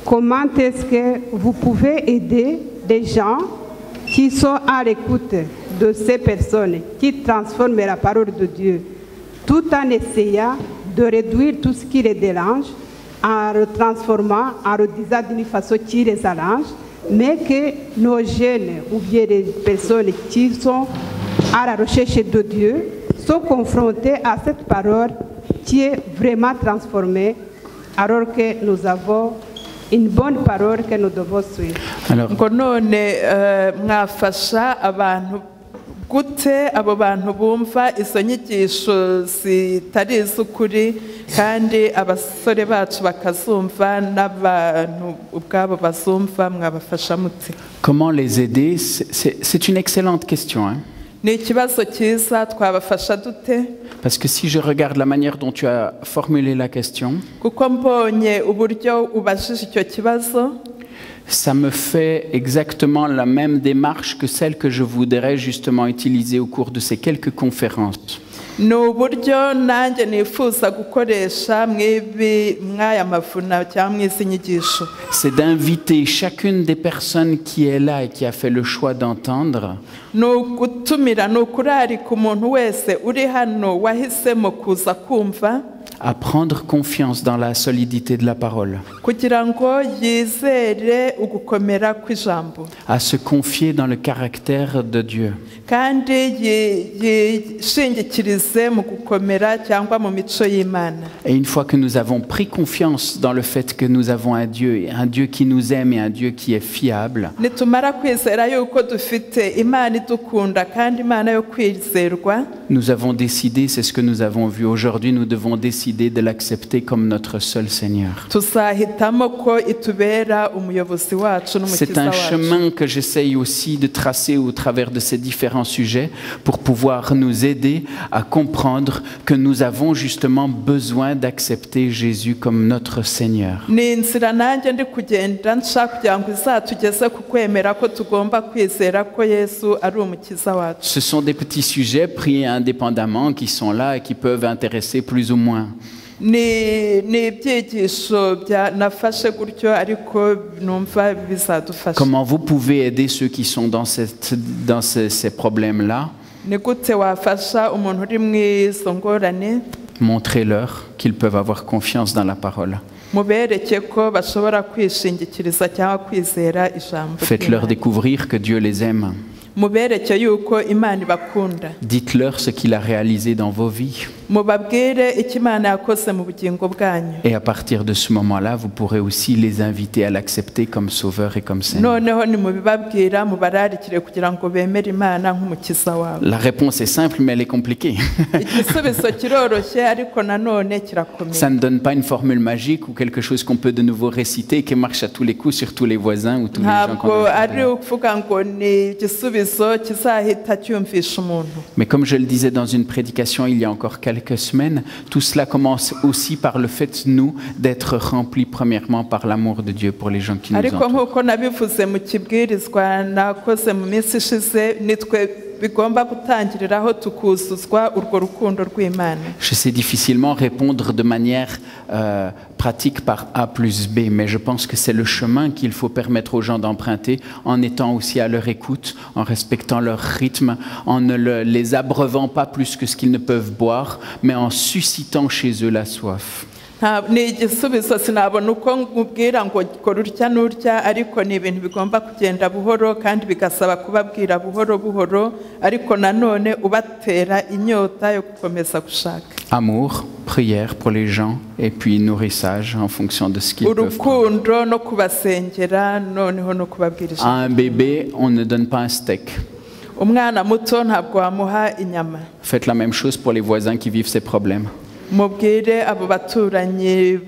Comment est-ce que vous pouvez aider des gens qui sont à l'écoute de ces personnes, qui transforment la parole de Dieu, tout en essayant de réduire tout ce qui les dérange, en le transformant, en le disant d'une façon qui les arrange, mais que nos jeunes ou bien les personnes qui sont à la recherche de Dieu sont confrontés à cette parole qui est vraiment transformée, alors que nous avons une bonne parole que nous devons suivre. Alors, ngo none mwafasha abantu gute abo bantu bumva izo nyigisho zitari iz'ukuri kandi abasore bacu bakazumva n'abantu ubwabo bazumva, mwabafasha mute? comment les aider? C'est une excellente question. Hein? Ni ikibazo cyiza, twabafasha dute? Parce que si je regarde la manière dont tu as formulé la question, kuko mbonye uburyo ubajije icyo kibazo, ça me fait exactement la même démarche que celle que je voudrais justement utiliser au cours de ces quelques conférences. ni uburyo nanjye nifuza gukoresha mw'aya mavuna cyangwa mw'izi nyigisho. C'est d'inviter chacune des personnes qui est là et qui a fait le choix d'entendre ni ugutumira, ni ukurarika umuntu wese uri hano wahisemo kuza kumva à prendre confiance dans la solidité de la parole, kugira ngo yizere ugukomera kw'ijambo à se confier dans le caractère de Dieu. kandi yishingikirize mu gukomera cyangwa mu mico y'Imana. Et une fois que nous avons pris confiance dans le fait que nous avons un Dieu qui nous aime et un Dieu qui est fiable, nitumara kwizera yuko dufite Imana idukunda kandi Imana yo kwizerwa, nous avons décidé, c'est ce que nous avons vu aujourd'hui, nous devons décider de l'accepter comme notre seul Seigneur. tuzahitamo ko itubera umuyobozi wacu C'est n'umukiza un wacu. chemin que j'essaye aussi de tracer au travers de ces différents sujets pour pouvoir nous aider à comprendre que nous avons justement besoin d'accepter Jésus comme notre Seigneur. ni inzira nanjye ndi kugenda nshaka kugira ngo izatugeze ku kwemera ko tugomba kwizera ko Yesu ari umukiza wacu. Ce sont des petits sujets pris indépendamment qui sont là et qui peuvent intéresser plus ou moins. ni ibyigisho nafashe gutyo ariko numva bizadufasha. Comment vous pouvez aider ceux qui sont dans ces problèmes-là? ni gute wafasha umuntu uri mu izo ngorane? Montrez-leur qu'ils peuvent avoir confiance dans la parole. mubereke ko bashobora kwishingikiriza cyangwa kwizera ijambo Faites-leur ry'Imana. découvrir que Dieu les aime. mubereke yuko Imana ibakunda. Dites-leur ce qu'il a réalisé dans vos vies. mubabwire icyo Imana yakoze mu bugingo bwanyu. Et à partir de ce moment-là, vous pourrez aussi les inviter à l'accepter comme sauveur et comme Seigneur. noneho nimubibabwira mubararikire kugira ngo bemere Imana nk'umukiza wabo. La réponse est simple, mais elle est compliquée. igisubizo kiroroshye ariko nanone kirakomeye. Ça ne donne pas une formule magique ou quelque chose qu'on peut de nouveau réciter et qui marche à tous les coups sur tous les voisins ou tous les gens qu'on ntabwo a ari rencontrés. ukuvuga ngo ni igisubizo kizahita cyumvisha umuntu. Mais comme je le disais dans une prédication il y a encore quelques semaines, tout cela commence aussi par le fait, nous, d'être remplis premièrement par l'amour de Dieu pour les gens qui nous ariko entourent. nk'uko nabivuze mu kibwirizwa nakoze mu minsi ishize nitwe bigomba gutangiriraho tukuzuzwa urwo rukundo rw'Imana. Je sais difficilement répondre de manière pratique par A plus B, mais je pense que c'est le chemin qu'il faut permettre aux gens d'emprunter en étant aussi à leur écoute, en respectant leur rythme, en ne les abreuvant pas plus que ce qu'ils ne peuvent boire, mais en suscitant chez eux la soif. ni igisubizo sinabona uko nkubwira ngo kora urya n'urya ariko ni ibintu bigomba kugenda buhoro kandi bigasaba kubabwira buhoro buhoro ariko nanone ubatera inyota yo gukomeza gushaka. Amour, prière pour les gens et puis nourrissage en fonction de ce qu'ils peuvent prendre. urukundo no kubasengera noneho no kubabwira À ijambo. un bébé, on ne donne pas un steak. umwana muto ntabwo wamuha inyama. Faites la même chose pour les voisins qui vivent ces problèmes. mubwire abo baturanyi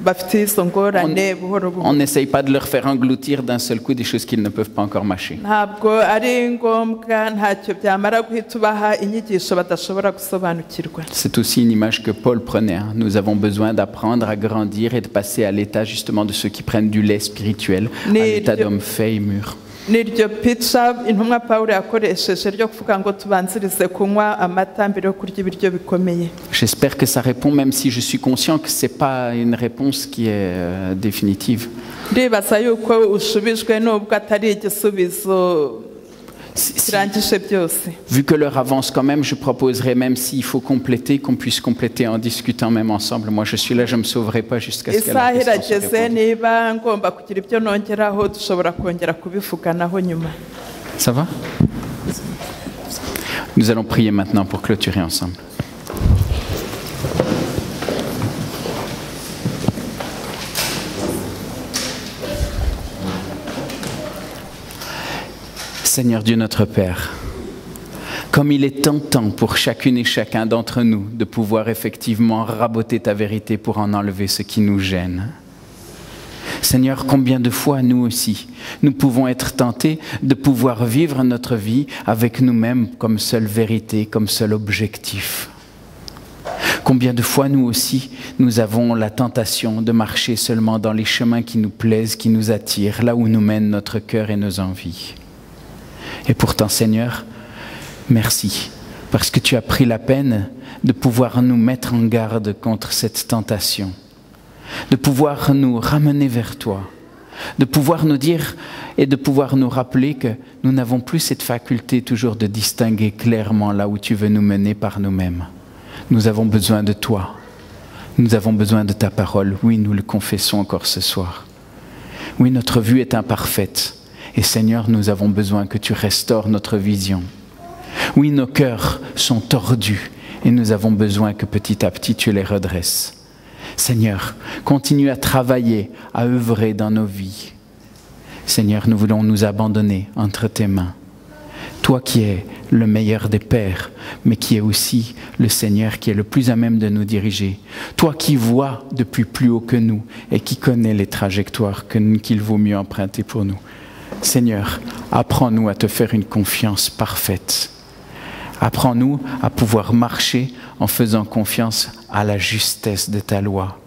bafite izo ngorane buhoro buhoro. On n'essaye pas de leur faire engloutir d'un seul coup des choses qu'ils ne peuvent pas encore mâcher. ntabwo ari ngombwa, ntacyo byamara guhita ubaha inyigisho badashobora gusobanukirwa. C'est aussi une image que Paul prenait. Hein. Nous avons besoin d'apprendre à grandir et de passer à l'état justement de ceux qui prennent du lait spirituel, à l'état d'homme fait et mûr. niryo pica intumwa Pawulo yakoresheje ryo kuvuga ngo tubanzirize kunywa amata mbere yo kurya ibiryo bikomeye. J'espère que ça répond, même si je suis conscient que ce n'est pas une réponse qui est définitive. ndibaza yuko ushubijwe nubwo atari igisubizo kirangije byose. Vu que l'heure avance quand même, je proposerais, même s'il faut compléter, qu'on puisse compléter en discutant même ensemble. Moi, je suis là, je ne me sauverai pas jusqu'à ce que la isaha question soit irageze, répondue. niba ngomba kugira ibyo nongeraho dushobora kongera kubivuganaho nyuma. Ça va? Nous allons prier maintenant pour clôturer ensemble. Seigneur Dieu notre Père, comme il est tentant pour chacune et chacun d'entre nous de pouvoir effectivement raboter ta vérité pour en enlever ce qui nous gêne. Seigneur, combien de fois nous aussi, nous pouvons être tentés de pouvoir vivre notre vie avec nous-mêmes comme seule vérité, comme seul objectif. Combien de fois nous aussi, nous avons la tentation de marcher seulement dans les chemins qui nous plaisent, qui nous attirent, là où nous mènent notre cœur et nos envies. Et pourtant, Seigneur, merci parce que tu as pris la peine de pouvoir nous mettre en garde contre cette tentation, de pouvoir nous ramener vers toi, de pouvoir nous dire et de pouvoir nous rappeler que nous n'avons plus cette faculté toujours de distinguer clairement là où tu veux nous mener par nous-mêmes. Nous avons besoin de toi. Nous avons besoin de ta parole. Oui, nous le confessons encore ce soir. Oui, notre vue est imparfaite. Et Seigneur, nous avons besoin que tu restaures notre vision. Oui, nos cœurs sont tordus et nous avons besoin que petit à petit tu les redresses. Seigneur, continue à travailler, à œuvrer dans nos vies. Seigneur, nous voulons nous abandonner entre tes mains. Toi qui es le meilleur des pères, mais qui est aussi le Seigneur qui est le plus à même de nous diriger. Toi qui vois depuis plus haut que nous et qui connais les trajectoires qu'il vaut mieux emprunter pour nous. Seigneur, apprends-nous à te faire une confiance parfaite. Apprends-nous à pouvoir marcher en faisant confiance à la justesse de ta loi.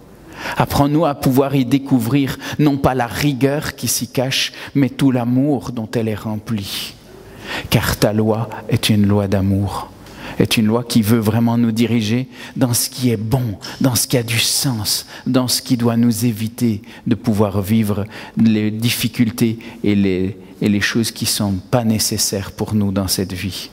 Apprends-nous à pouvoir y découvrir non pas la rigueur qui s'y cache, mais tout l'amour dont elle est remplie. Car ta loi est une loi d'amour, est une loi qui veut vraiment nous diriger dans ce qui est bon, dans ce qui a du sens, dans ce qui doit nous éviter de pouvoir vivre les difficultés et les choses qui ne sont pas nécessaires pour nous dans cette vie.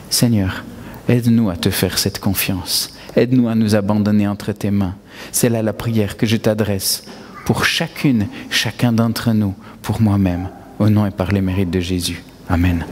Seigneur, aide-nous à te faire cette confiance. Aide-nous à nous abandonner entre tes mains. C'est là la prière que je t'adresse pour chacun d'entre nous, pour moi-même, au nom et par les mérites de Jésus. Amen.